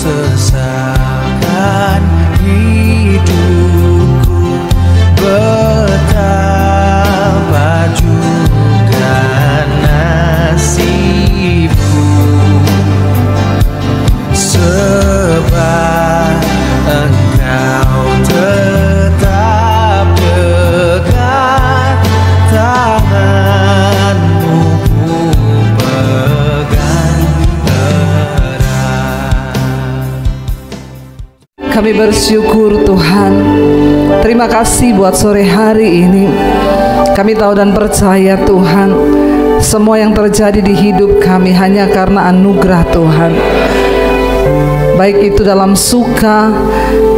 sesalkan hidupku, betapa juga nasibku, sebab Engkau tetap dekat, tanganmu ku pegang erat. Kami bersyukur Tuhan. Terima kasih buat sore hari ini. Kami tahu dan percaya Tuhan, semua yang terjadi di hidup kami hanya karena anugerah Tuhan. Baik itu dalam suka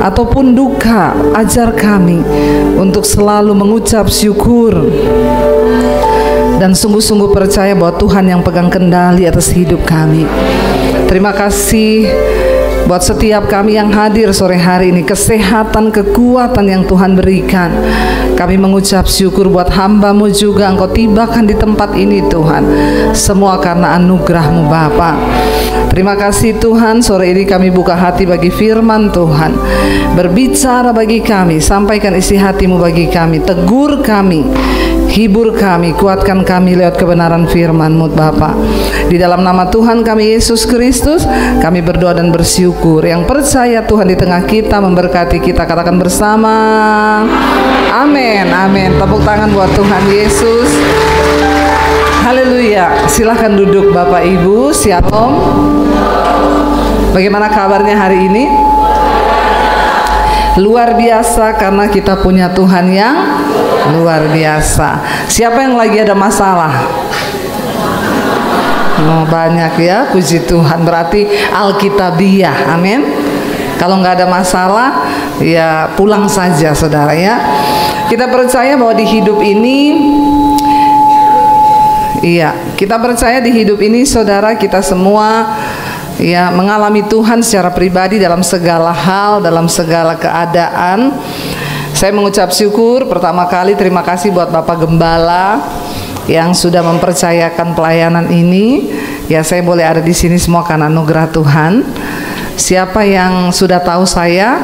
ataupun duka, ajar kami untuk selalu mengucap syukur dan sungguh-sungguh percaya bahwa Tuhan yang pegang kendali atas hidup kami. Terima kasih buat setiap kami yang hadir sore hari ini, kesehatan, kekuatan yang Tuhan berikan. Kami mengucap syukur buat hamba-Mu juga, Engkau tibakan di tempat ini Tuhan. Semua karena anugerah-Mu Bapa. Terima kasih Tuhan, sore ini kami buka hati bagi firman Tuhan. Berbicara bagi kami, sampaikan isi hati-Mu bagi kami, tegur kami, hibur kami, kuatkan kami lewat kebenaran firman-Mu Bapa. Di dalam nama Tuhan kami Yesus Kristus, kami berdoa dan bersyukur. Yang percaya Tuhan di tengah kita, memberkati kita, katakan bersama amin, amin. Tepuk tangan buat Tuhan Yesus. Haleluya. Silahkan duduk Bapak Ibu. Shalom. Bagaimana kabarnya hari ini? Luar biasa, karena kita punya Tuhan yang luar biasa. Siapa yang lagi ada masalah? Oh, banyak ya, puji Tuhan. Berarti Alkitabiah, amin. Kalau nggak ada masalah, ya pulang saja saudara ya. Kita percaya bahwa di hidup ini, iya, kita percaya di hidup ini saudara, kita semua ya mengalami Tuhan secara pribadi dalam segala hal, dalam segala keadaan. Saya mengucap syukur pertama kali, terima kasih buat Bapak Gembala yang sudah mempercayakan pelayanan ini. Ya, saya boleh ada di sini semua karena anugerah Tuhan. Siapa yang sudah tahu saya?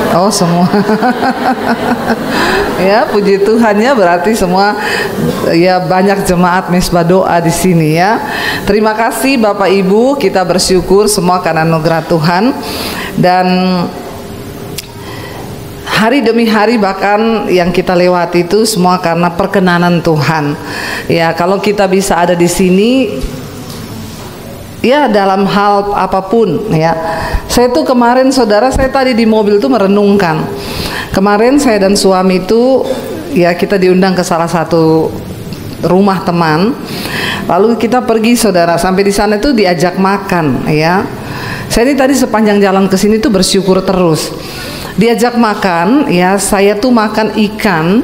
Oh, semua. Ya, puji Tuhan ya, berarti semua ya banyak jemaat Mesbah Doa di sini ya. Terima kasih Bapak Ibu, kita bersyukur semua karena anugerah Tuhan. Dan hari demi hari bahkan yang kita lewati itu semua karena perkenanan Tuhan. Ya, kalau kita bisa ada di sini ya dalam hal apapun ya. Saya tuh kemarin saudara, saya tadi di mobil tuh merenungkan. Kemarin saya dan suami itu ya kita diundang ke salah satu rumah teman. Lalu kita pergi saudara, sampai di sana tuh diajak makan ya. Saya ini tadi sepanjang jalan ke sini tuh bersyukur terus. Diajak makan ya, saya tuh makan ikan.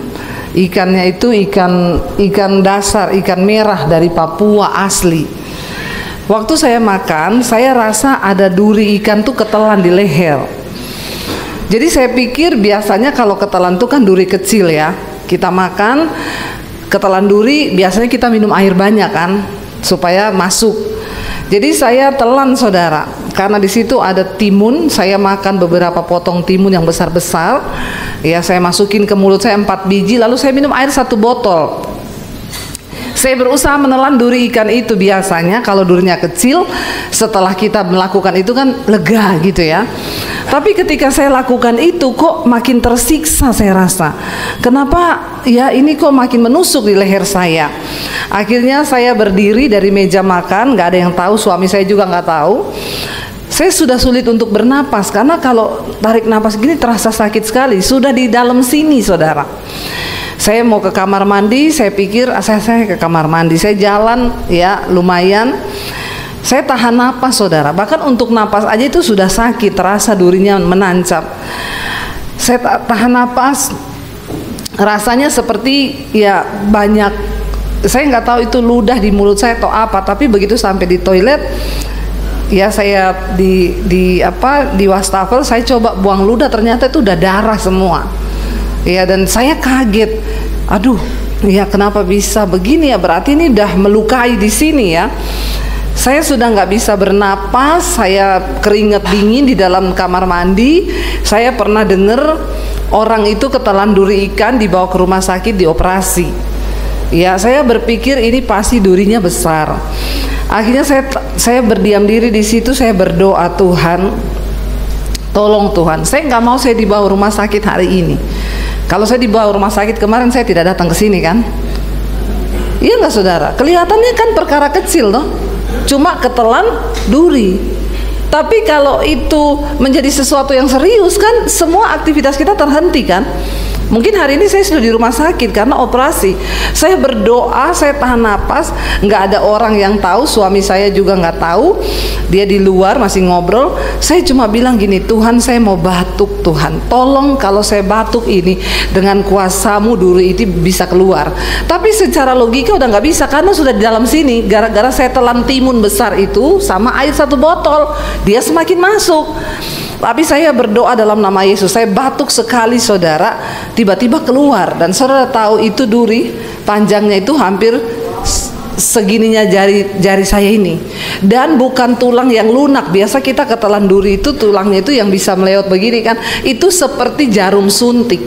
Ikannya itu ikan dasar, ikan merah dari Papua asli. Waktu saya makan, saya rasa ada duri ikan tuh ketelan di leher. Jadi saya pikir biasanya kalau ketelan tuh kan duri kecil ya. Kita makan ketelan duri, biasanya kita minum air banyak kan supaya masuk. Jadi saya telan saudara, karena di situ ada timun. Saya makan beberapa potong timun yang besar-besar. Ya, saya masukin ke mulut saya 4 biji, lalu saya minum air 1 botol. Saya berusaha menelan duri ikan itu. Biasanya kalau durinya kecil, setelah kita melakukan itu kan lega gitu ya. Tapi ketika saya lakukan itu kok makin tersiksa saya rasa. Kenapa ya ini kok makin menusuk di leher saya. Akhirnya saya berdiri dari meja makan, nggak ada yang tahu, suami saya juga nggak tahu. Saya sudah sulit untuk bernapas karena kalau tarik napas gini terasa sakit sekali. Sudah di dalam sini saudara. Saya mau ke kamar mandi, saya pikir saya ke kamar mandi, saya jalan ya lumayan, saya tahan napas saudara, bahkan untuk napas aja itu sudah sakit, terasa durinya menancap. Saya tahan napas, rasanya seperti ya banyak, saya nggak tahu itu ludah di mulut saya atau apa, tapi begitu sampai di toilet, ya saya di wastafel, saya coba buang ludah, ternyata itu udah darah semua. Ya, dan saya kaget, aduh, ya kenapa bisa begini ya, berarti ini udah melukai di sini ya. Saya sudah nggak bisa bernapas, saya keringat dingin di dalam kamar mandi. Saya pernah dengar orang itu ketelan duri ikan, dibawa ke rumah sakit, dioperasi. Ya, saya berpikir ini pasti durinya besar. Akhirnya saya berdiam diri di situ, saya berdoa, Tuhan, tolong Tuhan, saya nggak mau saya dibawa rumah sakit hari ini. Kalau saya dibawa rumah sakit kemarin, saya tidak datang ke sini kan? Iya nggak saudara? Kelihatannya kan perkara kecil loh, cuma ketelan duri. Tapi kalau itu menjadi sesuatu yang serius kan, semua aktivitas kita terhenti kan? Mungkin hari ini saya sudah di rumah sakit karena operasi. Saya berdoa, saya tahan napas, nggak ada orang yang tahu, suami saya juga nggak tahu, dia di luar masih ngobrol. Saya cuma bilang gini, Tuhan saya mau batuk, Tuhan tolong kalau saya batuk ini dengan kuasa-Mu duri itu bisa keluar. Tapi secara logika udah nggak bisa karena sudah di dalam sini. Gara-gara saya telan timun besar itu sama air 1 botol, dia semakin masuk. Tapi saya berdoa dalam nama Yesus, saya batuk sekali saudara, tiba-tiba keluar. Dan saudara tahu itu duri panjangnya itu hampir segininya jari saya ini, dan bukan tulang yang lunak. Biasa kita ketelan duri itu tulangnya itu yang bisa melewat begini kan, itu seperti jarum suntik.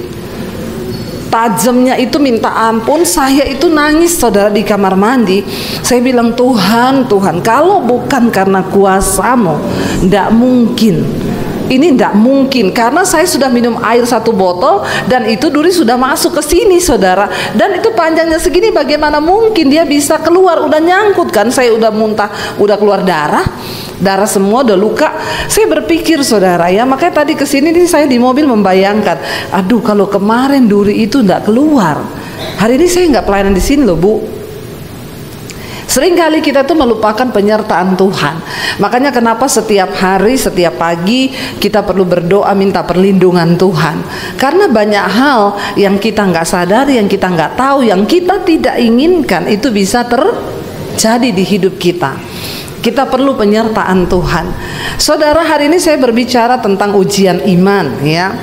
Tajamnya itu minta ampun. Saya itu nangis saudara di kamar mandi. Saya bilang, Tuhan, Tuhan, kalau bukan karena kuasa-Mu, tidak mungkin. Ini tidak mungkin karena saya sudah minum air 1 botol dan itu duri sudah masuk ke sini saudara, dan itu panjangnya segini, bagaimana mungkin dia bisa keluar? Udah nyangkut kan, saya udah muntah, udah keluar darah semua, udah luka. Saya berpikir saudara ya, makanya tadi kesini nih saya di mobil membayangkan, aduh kalau kemarin duri itu tidak keluar, hari ini saya nggak pelayanan di sini loh Bu. Seringkali kita tuh melupakan penyertaan Tuhan. Makanya kenapa setiap hari, setiap pagi kita perlu berdoa minta perlindungan Tuhan. Karena banyak hal yang kita nggak sadari, yang kita nggak tahu, yang kita tidak inginkan itu bisa terjadi di hidup kita. Kita perlu penyertaan Tuhan. Saudara, hari ini saya berbicara tentang ujian iman ya.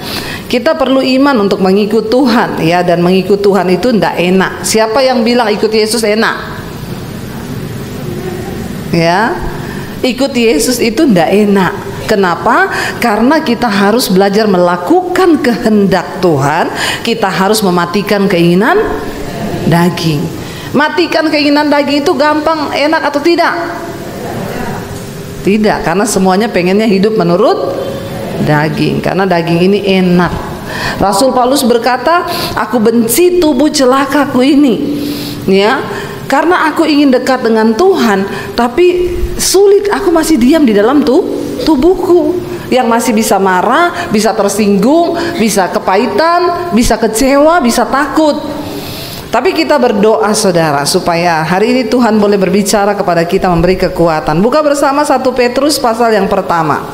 Kita perlu iman untuk mengikut Tuhan ya, dan mengikut Tuhan itu tidak enak. Siapa yang bilang ikut Yesus enak? Ya, ikut Yesus itu tidak enak. Kenapa? Karena kita harus belajar melakukan kehendak Tuhan. Kita harus mematikan keinginan daging. Matikan keinginan daging itu gampang, enak atau tidak? Tidak, karena semuanya pengennya hidup menurut daging. Karena daging ini enak. Rasul Paulus berkata, aku benci tubuh celakaku ini. Ya, karena aku ingin dekat dengan Tuhan, tapi sulit, aku masih diam di dalam tubuhku yang masih bisa marah, bisa tersinggung, bisa kepahitan, bisa kecewa, bisa takut. Tapi kita berdoa saudara, supaya hari ini Tuhan boleh berbicara kepada kita, memberi kekuatan. Buka bersama 1 Petrus pasal yang pertama.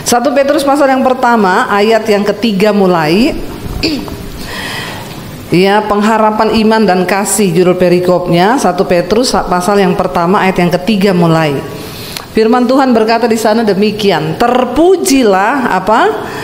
1 Petrus pasal yang pertama, ayat yang ketiga mulai. Ya, pengharapan iman dan kasih judul perikopnya. 1 Petrus pasal yang pertama ayat yang ketiga mulai. Firman Tuhan berkata di sana demikian, terpujilah apa?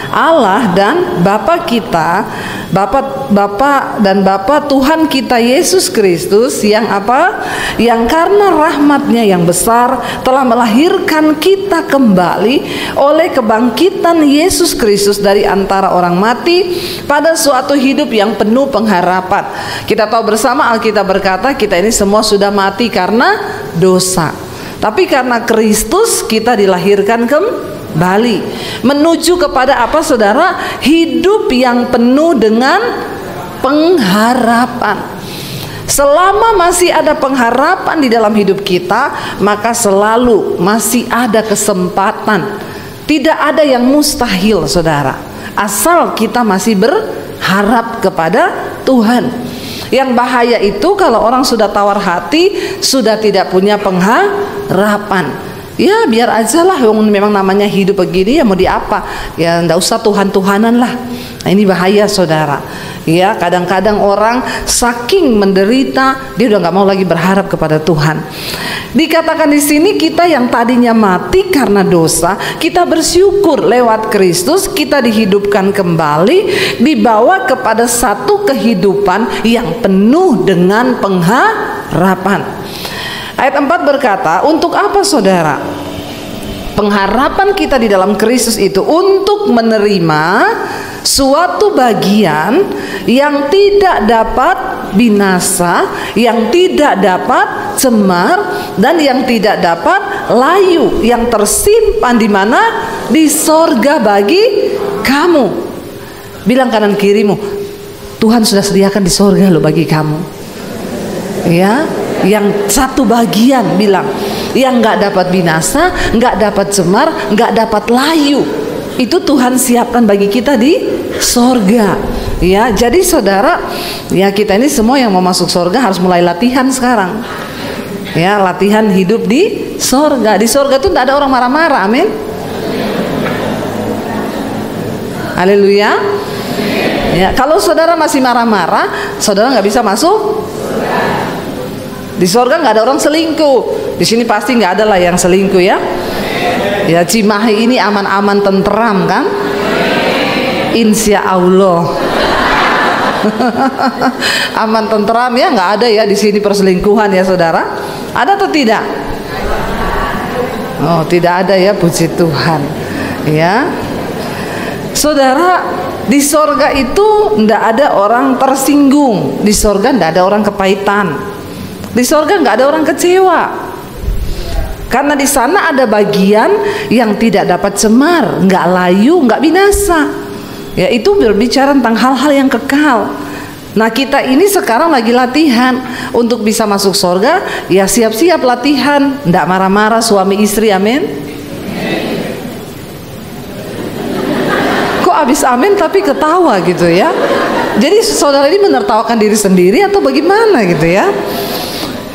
Allah dan Bapa kita, Bapa Tuhan kita Yesus Kristus yang apa? Yang karena rahmatnya yang besar telah melahirkan kita kembali oleh kebangkitan Yesus Kristus dari antara orang mati pada suatu hidup yang penuh pengharapan. Kita tahu bersama Alkitab berkata kita ini semua sudah mati karena dosa. Tapi karena Kristus kita dilahirkan kembali menuju kepada apa saudara? Hidup yang penuh dengan pengharapan. Selama masih ada pengharapan di dalam hidup kita, maka selalu masih ada kesempatan. Tidak ada yang mustahil saudara, asal kita masih berharap kepada Tuhan. Yang bahaya itu kalau orang sudah tawar hati, sudah tidak punya pengharapan. Ya biar aja lah, memang namanya hidup begini ya mau diapa. Ya ndak usah Tuhan-Tuhanan lah. Nah ini bahaya saudara. Ya kadang-kadang orang saking menderita, dia udah nggak mau lagi berharap kepada Tuhan. Dikatakan di sini kita yang tadinya mati karena dosa, kita bersyukur lewat Kristus kita dihidupkan kembali, dibawa kepada satu kehidupan yang penuh dengan pengharapan. Ayat 4 berkata, untuk apa saudara? Pengharapan kita di dalam Kristus itu untuk menerima suatu bagian yang tidak dapat binasa, yang tidak dapat cemar, dan yang tidak dapat layu, yang tersimpan di mana? Di sorga bagi kamu. Bilang kanan kirimu, Tuhan sudah sediakan di sorga loh bagi kamu. Ya, yang satu bagian, bilang yang nggak dapat binasa, nggak dapat cemar, nggak dapat layu, itu Tuhan siapkan bagi kita di sorga. Ya, jadi saudara, ya kita ini semua yang mau masuk sorga harus mulai latihan sekarang. Ya, latihan hidup di sorga. Di sorga itu tidak ada orang marah-marah, amin. Haleluya. Ya, kalau saudara masih marah-marah, saudara nggak bisa masuk. Di sorga nggak ada orang selingkuh. Di sini pasti nggak ada lah yang selingkuh ya. Ya, Cimahi ini aman-aman tentram kan? Insya Allah. Aman tentram ya, nggak ada ya di sini perselingkuhan ya saudara. Ada atau tidak? Oh, tidak ada ya, puji Tuhan. Ya, saudara, di sorga itu nggak ada orang tersinggung. Di sorga nggak ada orang kepahitan. Di sorga nggak ada orang kecewa. Karena di sana ada bagian yang tidak dapat cemar, nggak layu, nggak binasa. Ya, itu berbicara tentang hal-hal yang kekal. Nah, kita ini sekarang lagi latihan untuk bisa masuk sorga. Ya, siap-siap latihan, nggak marah-marah suami istri, amin. Kok abis amin tapi ketawa gitu ya? Jadi saudara ini menertawakan diri sendiri atau bagaimana gitu ya?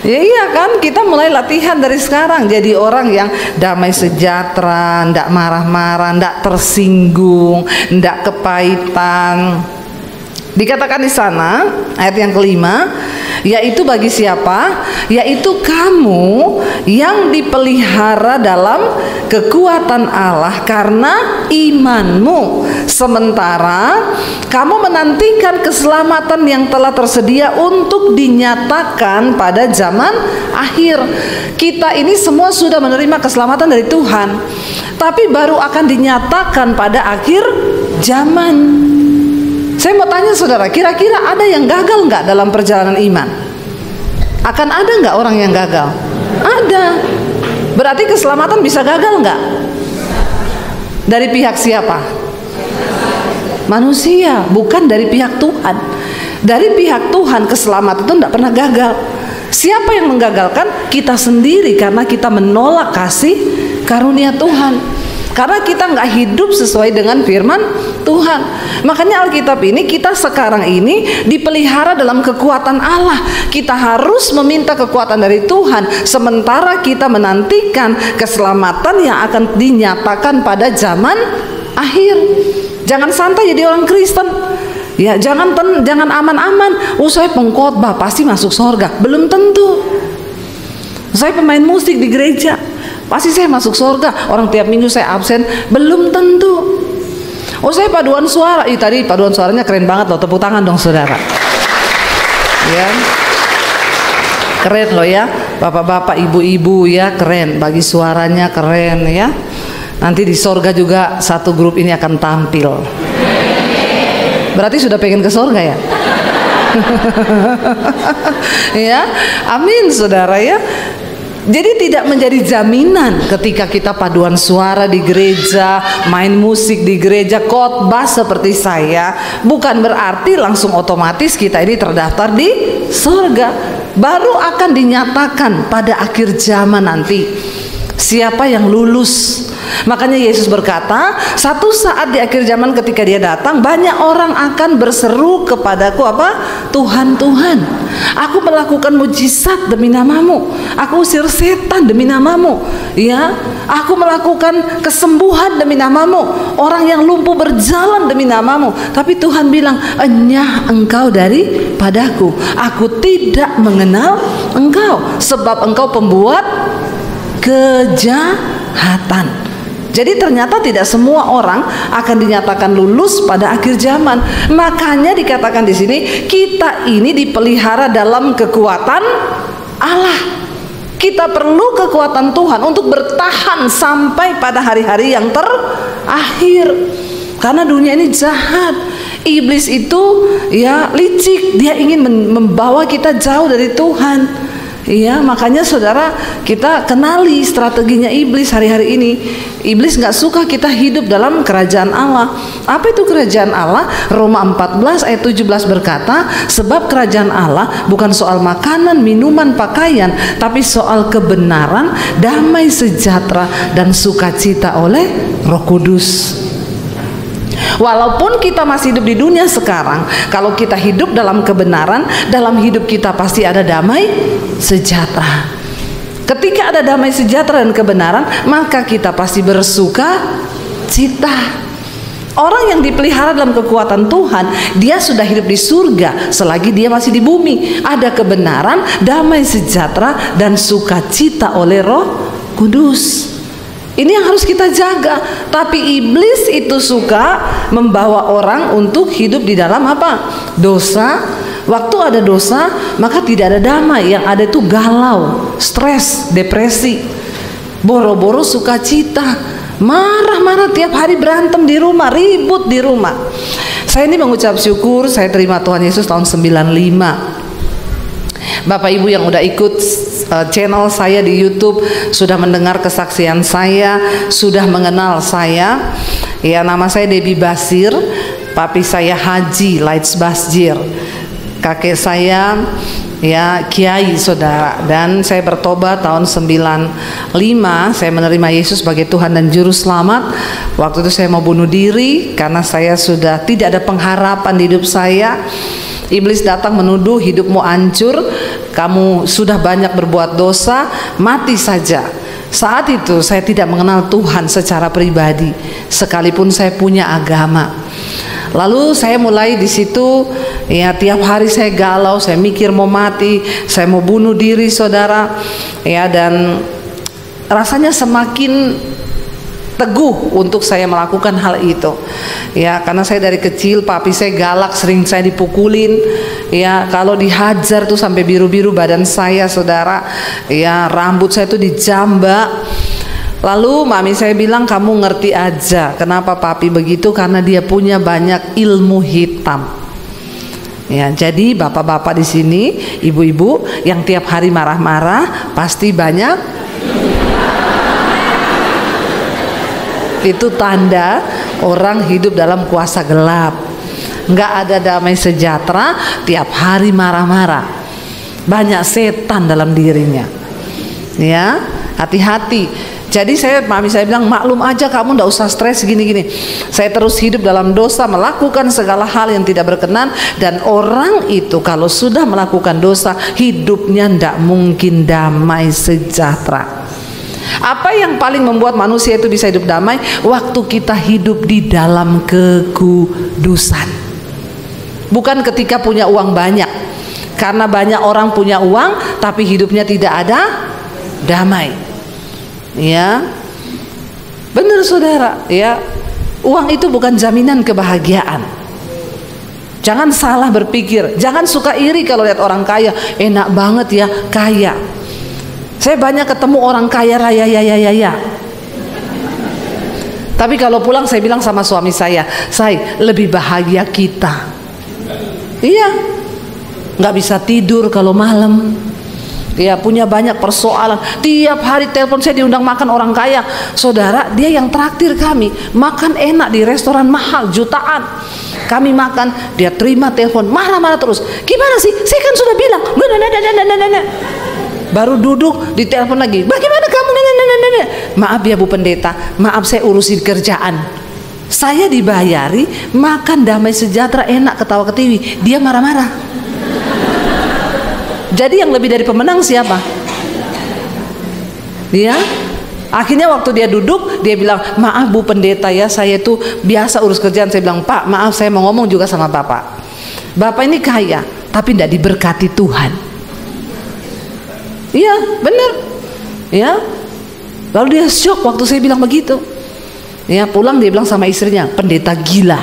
Ya iya kan, kita mulai latihan dari sekarang jadi orang yang damai sejahtera, ndak marah-marah, ndak tersinggung, ndak kepahitan. Dikatakan di sana ayat yang kelima, yaitu bagi siapa? Yaitu kamu yang dipelihara dalam kekuatan Allah karena imanmu, sementara kamu menantikan keselamatan yang telah tersedia untuk dinyatakan pada zaman akhir. Kita ini semua sudah menerima keselamatan dari Tuhan, tapi baru akan dinyatakan pada akhir zaman. Saya mau tanya saudara, kira-kira ada yang gagal nggak dalam perjalanan iman? Akan ada nggak orang yang gagal? Ada. Berarti keselamatan bisa gagal nggak? Dari pihak siapa? Manusia, bukan dari pihak Tuhan. Dari pihak Tuhan keselamatan itu tidak pernah gagal. Siapa yang menggagalkan? Kita sendiri, karena kita menolak kasih karunia Tuhan. Karena kita nggak hidup sesuai dengan firman Tuhan. Makanya Alkitab ini, kita sekarang ini dipelihara dalam kekuatan Allah. Kita harus meminta kekuatan dari Tuhan, sementara kita menantikan keselamatan yang akan dinyatakan pada zaman akhir. Jangan santai jadi orang Kristen. Ya, jangan aman-aman. Saya pengkhotbah pasti masuk sorga. Belum tentu. Saya pemain musik di gereja, pasti saya masuk surga. Orang tiap minggu saya absen, belum tentu. Saya paduan suara, tadi paduan suaranya keren banget loh, tepuk tangan dong saudara. Ya, keren loh ya, bapak-bapak, ibu-ibu ya, keren. Bagi suaranya keren ya. Nanti di surga juga satu grup ini akan tampil. Berarti sudah pengen ke surga ya? Ya, amin saudara ya. Jadi tidak menjadi jaminan ketika kita paduan suara di gereja, main musik di gereja, khotbah seperti saya, bukan berarti langsung otomatis kita ini terdaftar di surga. Baru akan dinyatakan pada akhir zaman nanti siapa yang lulus. Makanya Yesus berkata, satu saat di akhir zaman ketika dia datang, banyak orang akan berseru kepadaku apa? Tuhan, Tuhan, aku melakukan mujizat demi namamu, aku usir setan demi namamu, ya, aku melakukan kesembuhan demi namamu, orang yang lumpuh berjalan demi namamu. Tapi Tuhan bilang, enyah engkau daripadaku, aku tidak mengenal engkau, sebab engkau pembuat kejahatan. Jadi ternyata tidak semua orang akan dinyatakan lulus pada akhir zaman. Makanya dikatakan di sini, kita ini dipelihara dalam kekuatan Allah. Kita perlu kekuatan Tuhan untuk bertahan sampai pada hari-hari yang terakhir. Karena dunia ini jahat. Iblis itu ya licik, dia ingin membawa kita jauh dari Tuhan. Ya, makanya saudara, kita kenali strateginya iblis hari-hari ini. Iblis nggak suka kita hidup dalam kerajaan Allah. Apa itu kerajaan Allah? Roma 14 ayat 17 berkata, sebab kerajaan Allah bukan soal makanan, minuman, pakaian, tapi soal kebenaran, damai sejahtera, dan sukacita oleh Roh Kudus. Walaupun kita masih hidup di dunia sekarang, kalau kita hidup dalam kebenaran, dalam hidup kita pasti ada damai sejahtera. Ketika ada damai sejahtera dan kebenaran, maka kita pasti bersuka cita. Orang yang dipelihara dalam kekuatan Tuhan, dia sudah hidup di surga selagi dia masih di bumi. Ada kebenaran, damai sejahtera, dan sukacita oleh Roh Kudus. Ini yang harus kita jaga. Tapi iblis itu suka membawa orang untuk hidup di dalam apa? Dosa. Waktu ada dosa, maka tidak ada damai. Yang ada itu galau, stres, depresi, boro-boro sukacita, marah-marah tiap hari, berantem di rumah, ribut di rumah. Saya ini mengucap syukur, saya terima Tuhan Yesus tahun 95. Bapak Ibu yang udah ikut channel saya di YouTube sudah mendengar kesaksian saya, sudah mengenal saya. Ya, nama saya Debbie Basir, papi saya Haji Lights Basjir, kakek saya ya Kiai saudara, dan saya bertobat tahun 95. Saya menerima Yesus sebagai Tuhan dan Juru Selamat. Waktu itu saya mau bunuh diri karena saya sudah tidak ada pengharapan di hidup saya. Iblis datang menuduh hidupmu hancur, kamu sudah banyak berbuat dosa, mati saja. Saat itu saya tidak mengenal Tuhan secara pribadi, sekalipun saya punya agama. Lalu saya mulai di situ, ya tiap hari saya galau, saya mikir mau mati, saya mau bunuh diri saudara, ya, dan rasanya semakin teguh untuk saya melakukan hal itu. Ya, karena saya dari kecil papi saya galak, sering saya dipukulin. Ya, kalau dihajar tuh sampai biru-biru badan saya, saudara. Ya, rambut saya tuh dijambak. Lalu mami saya bilang, kamu ngerti aja kenapa papi begitu, karena dia punya banyak ilmu hitam. Ya, jadi bapak-bapak di sini, ibu-ibu yang tiap hari marah-marah, pasti banyak. Itu tanda orang hidup dalam kuasa gelap. Nggak ada damai sejahtera, tiap hari marah-marah, banyak setan dalam dirinya. Ya, hati-hati. Jadi mami saya bilang, maklum aja kamu nggak usah stres gini-gini. Saya terus hidup dalam dosa, melakukan segala hal yang tidak berkenan. Dan orang itu kalau sudah melakukan dosa, hidupnya nggak mungkin damai sejahtera. Apa yang paling membuat manusia itu bisa hidup damai? Waktu kita hidup di dalam kekudusan. Bukan ketika punya uang banyak. Karena banyak orang punya uang tapi hidupnya tidak ada damai. Ya, benar saudara. Ya, uang itu bukan jaminan kebahagiaan. Jangan salah berpikir. Jangan suka iri kalau lihat orang kaya. Enak banget ya kaya. Saya banyak ketemu orang kaya raya ya. Tapi kalau pulang saya bilang sama suami saya lebih bahagia kita. Iya, nggak bisa tidur kalau malam. Ya, punya banyak persoalan. Tiap hari telepon, saya diundang makan orang kaya. Saudara, dia yang traktir kami. Makan enak di restoran mahal jutaan. Kami makan, dia terima telepon, marah-marah terus. Gimana sih? Saya kan sudah bilang. Baru duduk di telepon lagi. Bagaimana kamu? Maaf ya Bu Pendeta, maaf saya urusin kerjaan. Saya dibayari makan damai sejahtera, enak, ketawa ketiwi. Dia marah-marah. Jadi yang lebih dari pemenang siapa? Dia. Akhirnya waktu dia duduk, dia bilang, maaf Bu Pendeta ya, saya itu biasa urus kerjaan. Saya bilang, Pak maaf, saya mau ngomong juga sama Bapak. Bapak ini kaya tapi tidak diberkati Tuhan. Iya, benar. Ya. Lalu dia syok waktu saya bilang begitu. Ya, pulang dia bilang sama istrinya, pendeta gila.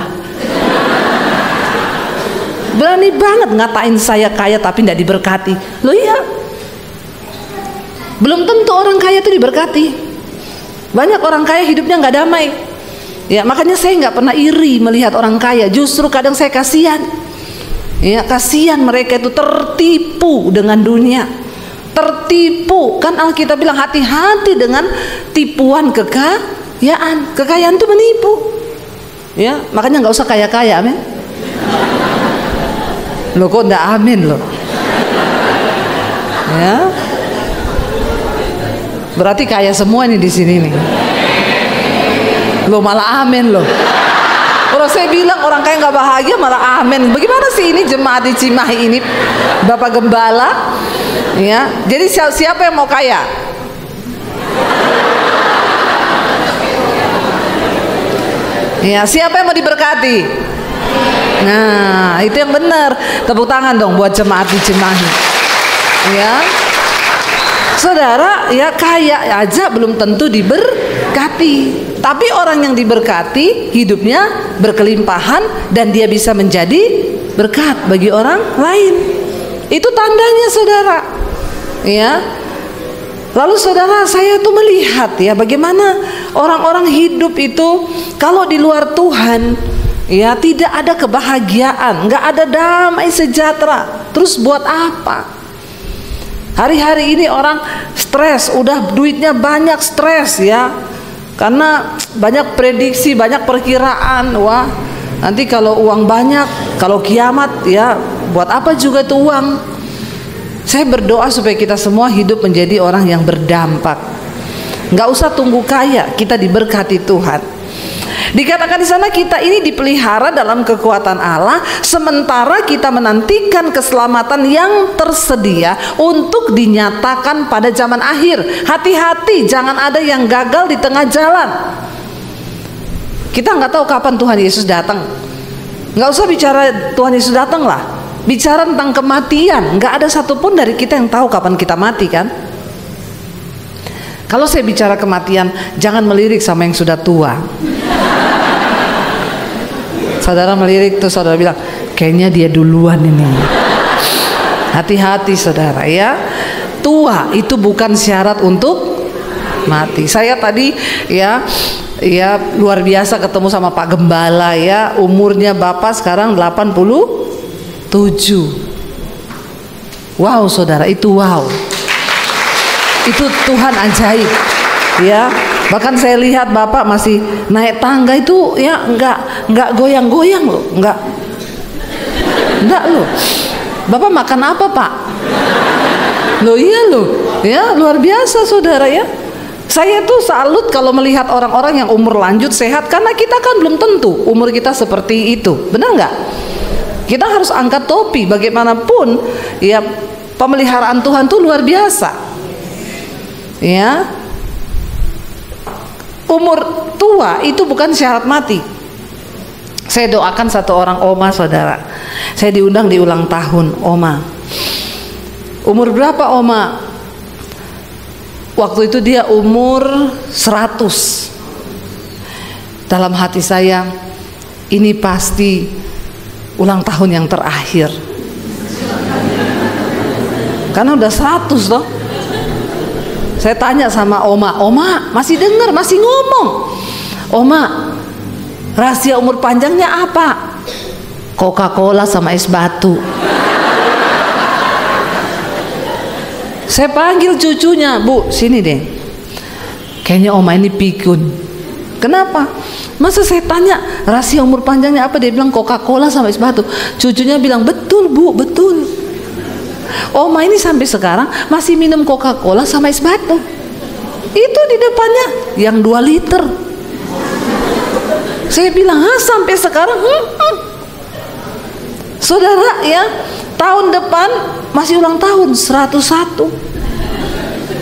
Berani banget ngatain saya kaya tapi tidak diberkati. Loh iya. Belum tentu orang kaya itu diberkati. Banyak orang kaya hidupnya nggak damai. Ya, makanya saya nggak pernah iri melihat orang kaya. Justru kadang saya kasihan. Ya, kasihan mereka itu tertipu dengan dunia. Tertipu. Kan Alkitab bilang hati-hati dengan tipuan kekayaan. Kekayaan itu menipu. Ya, makanya nggak usah kaya-kaya, amin. Loh kok nggak amin loh? Ya, berarti kaya semua nih di sini nih. Lo malah amin loh. Kalau saya bilang orang kaya nggak bahagia malah amin. Bagaimana sih ini jemaat di Cimahi ini, Bapak Gembala? Ya, jadi siapa yang mau kaya? Ya, siapa yang mau diberkati? Nah, itu yang benar. Tepuk tangan dong buat jemaat di Cimahi. Ya, saudara, ya kaya aja belum tentu diberkati. Tapi orang yang diberkati hidupnya berkelimpahan dan dia bisa menjadi berkat bagi orang lain. Itu tandanya, saudara. Ya. Lalu saudara, saya tuh melihat ya bagaimana orang-orang hidup itu kalau di luar Tuhan, ya tidak ada kebahagiaan, nggak ada damai sejahtera. Terus buat apa? Hari-hari ini orang stres, udah duitnya banyak stres ya, karena banyak prediksi, banyak perkiraan. Wah, nanti kalau uang banyak, kalau kiamat ya buat apa juga itu uang? Saya berdoa supaya kita semua hidup menjadi orang yang berdampak. Nggak usah tunggu kaya, kita diberkati Tuhan. Dikatakan di sana kita ini dipelihara dalam kekuatan Allah, sementara kita menantikan keselamatan yang tersedia untuk dinyatakan pada zaman akhir. Hati-hati, jangan ada yang gagal di tengah jalan. Kita nggak tahu kapan Tuhan Yesus datang. Nggak usah bicara Tuhan Yesus datang lah. Bicara tentang kematian, nggak ada satupun dari kita yang tahu kapan kita mati, kan? Kalau saya bicara kematian, jangan melirik sama yang sudah tua. Saudara melirik tuh, saudara bilang, kayaknya dia duluan ini. Hati-hati saudara ya. Tua itu bukan syarat untuk mati. Saya tadi ya luar biasa ketemu sama Pak Gembala ya. Umurnya Bapak sekarang 87. Wow saudara, itu wow. Itu Tuhan ajaib ya. Bahkan saya lihat Bapak masih naik tangga itu ya enggak goyang-goyang loh, enggak loh. Bapak makan apa Pak? Loh iya loh, ya luar biasa saudara ya. Saya tuh salut kalau melihat orang-orang yang umur lanjut sehat, karena kita kan belum tentu umur kita seperti itu, benar nggak? Kita harus angkat topi bagaimanapun ya, pemeliharaan Tuhan tuh luar biasa ya. Umur tua itu bukan syarat mati. Saya doakan satu orang oma saudara. Saya diundang di ulang tahun oma. Umur berapa oma? Waktu itu dia umur 100. Dalam hati saya, ini pasti ulang tahun yang terakhir. Karena udah 100 loh. Saya tanya sama oma, oma masih dengar, masih ngomong. Oma, rahasia umur panjangnya apa? Coca-Cola sama es batu. Saya panggil cucunya, Bu, sini deh. Kayaknya oma ini pikun. Kenapa? Masa saya tanya rahasia umur panjangnya apa? Dia bilang Coca-Cola sama es batu. Cucunya bilang, betul Bu, betul. Oma ini sampai sekarang masih minum Coca-Cola sama es batu. Itu di depannya yang 2 liter. Saya bilang, sampai sekarang? Saudara ya, tahun depan masih ulang tahun 101.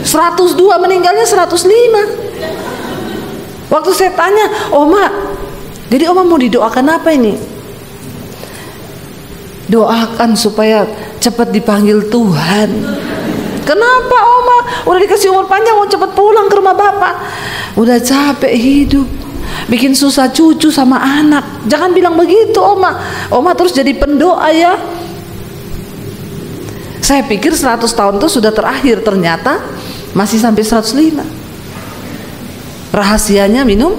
102, meninggalnya 105. Waktu saya tanya, Oma, jadi Oma mau didoakan apa ini? Doakan supaya cepat dipanggil Tuhan. Kenapa Oma? Udah dikasih umur panjang, mau cepat pulang ke rumah Bapak. Udah capek hidup, bikin susah cucu sama anak. Jangan bilang begitu Oma. Oma terus jadi pendoa ya. Saya pikir 100 tahun itu sudah terakhir. Ternyata masih sampai 105. Rahasianya minum.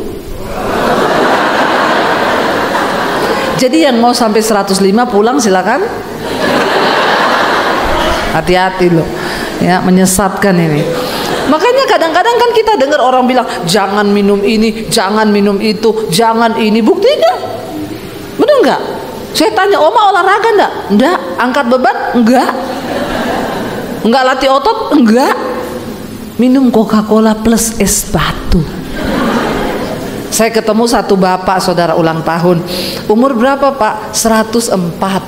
Jadi yang mau sampai 105 pulang silakan. Hati-hati loh, ya, menyesatkan ini. Makanya kadang-kadang kan kita dengar orang bilang jangan minum ini, jangan minum itu, jangan ini. Buktinya, benar nggak? Saya tanya, Oma olahraga enggak? Enggak. Angkat beban? Enggak. Enggak latih otot? Enggak. Minum Coca-Cola plus es batu. Saya ketemu satu bapak, saudara, ulang tahun. Umur berapa, Pak? 104.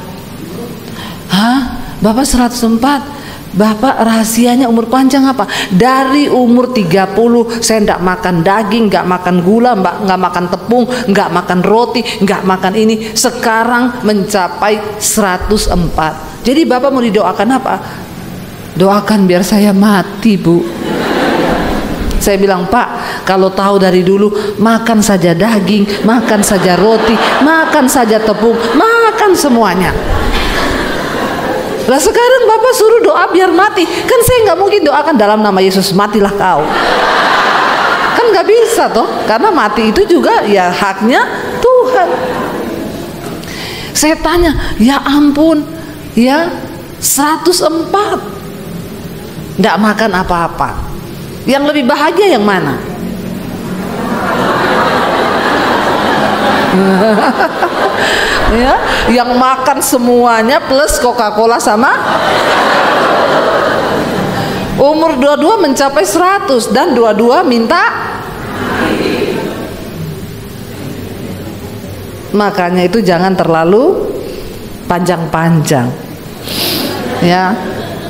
Hah? Bapak 104? Bapak rahasianya umur panjang apa? Dari umur 30 saya enggak makan daging, enggak makan gula, enggak makan tepung, enggak makan roti, enggak makan ini. Sekarang mencapai 104. Jadi Bapak mau didoakan apa? Doakan biar saya mati, Bu. Saya bilang, Pak, kalau tahu dari dulu makan saja daging, makan saja roti, makan saja tepung, makan semuanya. Lah sekarang Bapak suruh doa biar mati. Kan saya nggak mungkin doakan dalam nama Yesus matilah kau. Kan nggak bisa toh, karena mati itu juga ya haknya Tuhan. Saya tanya, ya ampun, ya 104 nggak makan apa-apa. Yang lebih bahagia yang mana? Ya, yang makan semuanya plus Coca-Cola sama umur 22 mencapai 100 dan 22 minta. Makanya itu jangan terlalu panjang-panjang. Ya,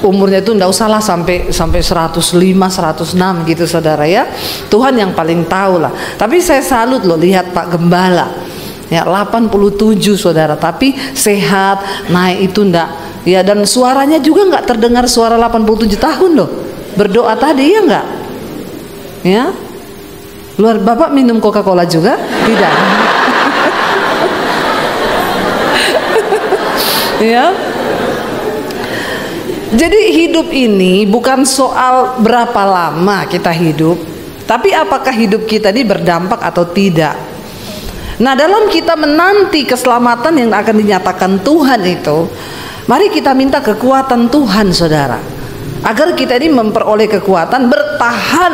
umurnya itu enggak usahlah sampai 105, 106 gitu, saudara, ya. Tuhan yang paling tahu lah. Tapi saya salut loh lihat Pak Gembala. Ya 87, saudara, tapi sehat, naik itu enggak, ya, dan suaranya juga enggak terdengar suara 87 tahun loh. Berdoa tadi, ya enggak? Ya. Luar. Bapak minum Coca-Cola juga? Tidak. Ya. Jadi hidup ini bukan soal berapa lama kita hidup, tapi apakah hidup kita ini berdampak atau tidak. Nah, dalam kita menanti keselamatan yang akan dinyatakan Tuhan itu, mari kita minta kekuatan Tuhan, saudara, agar kita ini memperoleh kekuatan bertahan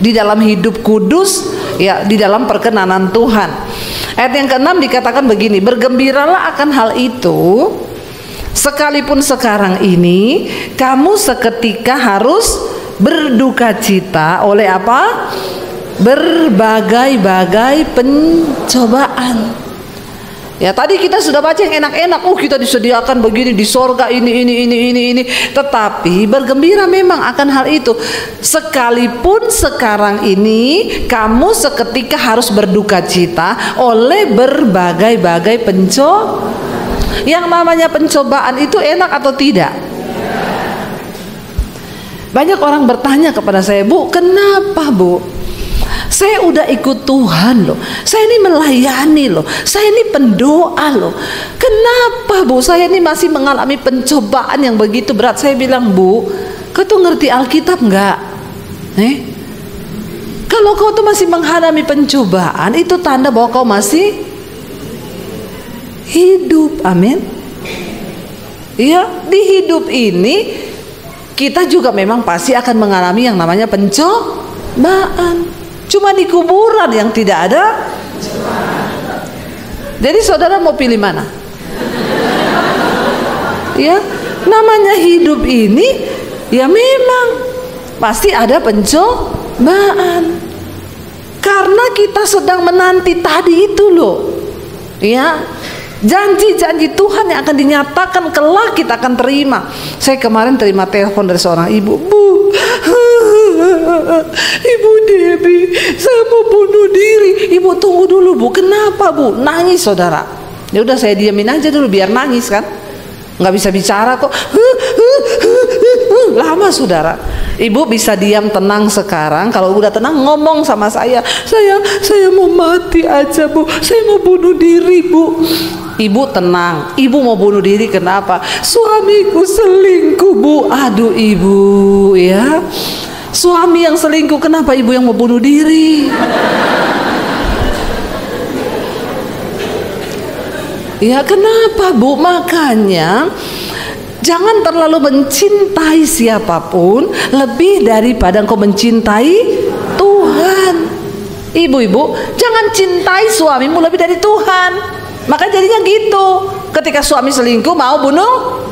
di dalam hidup kudus, ya, di dalam perkenanan Tuhan. Ayat yang ke-6 dikatakan begini, bergembiralah akan hal itu, sekalipun sekarang ini kamu seketika harus berduka cita oleh apa? Berbagai-bagai pencobaan. Ya, tadi kita sudah baca yang enak-enak. Kita disediakan begini di sorga, ini. Tetapi bergembira memang akan hal itu. Sekalipun sekarang ini kamu seketika harus berduka cita oleh berbagai-bagai pencobaan. Yang namanya pencobaan itu enak atau tidak? Banyak orang bertanya kepada saya, Bu, kenapa, Bu? Saya udah ikut Tuhan loh, saya ini melayani loh, saya ini pendoa loh, kenapa, Bu, saya ini masih mengalami pencobaan yang begitu berat? Saya bilang, Bu, kau tuh ngerti Alkitab nggak? Kalau kau tuh masih menghadapi pencobaan, itu tanda bahwa kau masih hidup. Amin. Ya, di hidup ini kita juga memang pasti akan mengalami yang namanya pencobaan. Cuma di kuburan yang tidak ada. Jadi saudara mau pilih mana? Ya, namanya hidup ini ya memang pasti ada pencobaan. Karena kita sedang menanti tadi itu loh. Ya, janji-janji Tuhan yang akan dinyatakan kelak kita akan terima. Saya kemarin terima telepon dari seorang ibu, Bu, Ibu Debbie, saya mau bunuh diri. Ibu tunggu dulu, Bu, kenapa, Bu? Nangis, saudara. Ya udah, saya diamin aja dulu biar nangis kan, nggak bisa bicara kok. Lama, saudara. Ibu bisa diam tenang sekarang. Kalau udah tenang ngomong sama saya mau mati aja, Bu, saya mau bunuh diri, Bu. Ibu tenang, ibu mau bunuh diri kenapa? Suamiku selingkuh, Bu. Aduh, ibu, ya, Suami yang selingkuh, kenapa ibu yang mau bunuh diri? Ya kenapa Bu? Makanya jangan terlalu mencintai siapapun lebih daripada engkau mencintai Tuhan. Ibu-ibu, jangan cintai suamimu lebih dari Tuhan. Maka jadinya gitu. Ketika suami selingkuh mau bunuh.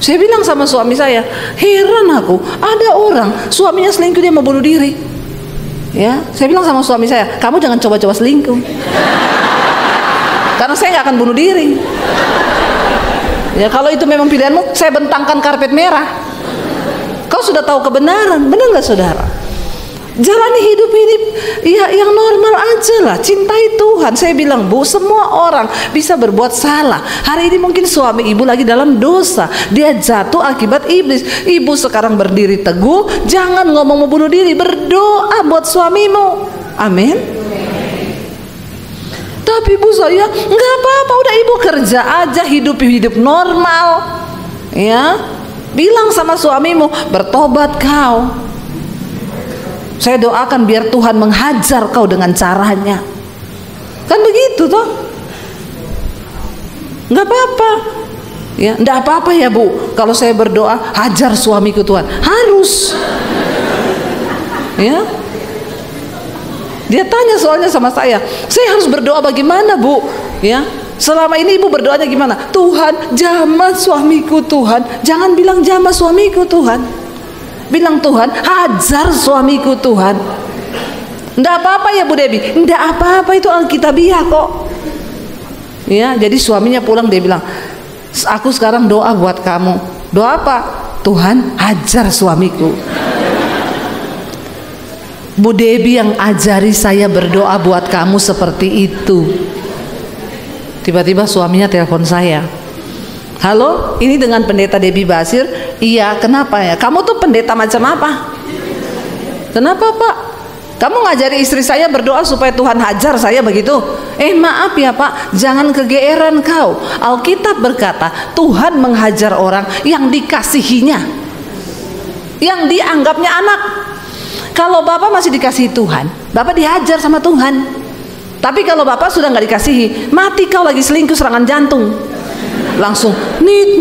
Saya bilang sama suami saya, heran aku, ada orang suaminya selingkuh dia mau bunuh diri. Ya, saya bilang sama suami saya, kamu jangan coba-coba selingkuh. Karena saya nggak akan bunuh diri. Ya kalau itu memang pilihanmu, saya bentangkan karpet merah. Kau sudah tahu kebenaran, benar nggak saudara? Jalani hidup ini ya yang normal aja lah. Cintai Tuhan. Saya bilang Bu, semua orang bisa berbuat salah. Hari ini mungkin suami ibu lagi dalam dosa, dia jatuh akibat iblis. Ibu sekarang berdiri teguh, jangan ngomong mau bunuh diri, berdoa buat suamimu. Amin. Tapi Bu, saya nggak apa-apa, udah ibu kerja aja, hidup normal. Ya, bilang sama suamimu, bertobat kau. Saya doakan biar Tuhan menghajar kau dengan caranya. Kan begitu toh? Nggak apa-apa. Ya, nggak apa-apa ya Bu. Kalau saya berdoa, hajar suamiku Tuhan. Harus. Ya. Dia tanya soalnya sama saya harus berdoa bagaimana Bu? Ya, selama ini ibu berdoanya gimana? Tuhan, jamah suamiku Tuhan. Jangan bilang jamah suamiku Tuhan. Bilang Tuhan, hajar suamiku Tuhan. Nggak apa-apa ya Bu Debbie? Nggak apa-apa, itu Alkitabiah kok. Ya, jadi suaminya pulang dia bilang, aku sekarang doa buat kamu. Doa apa? Tuhan, hajar suamiku. Bu Debbie yang ajari saya berdoa buat kamu seperti itu. Tiba-tiba suaminya telepon saya, halo, ini dengan pendeta Debbie Basir. Iya, kenapa ya? Kamu tuh pendeta macam apa? Kenapa Pak? Kamu ngajari istri saya berdoa supaya Tuhan hajar saya begitu? Maaf ya Pak, jangan kegeeran kau. Alkitab berkata Tuhan menghajar orang yang dikasihinya, yang dianggapnya anak. Kalau Bapak masih dikasihi Tuhan, Bapak dihajar sama Tuhan. Tapi kalau Bapak sudah nggak dikasihi, mati kau lagi selingkuh serangan jantung, langsung nit.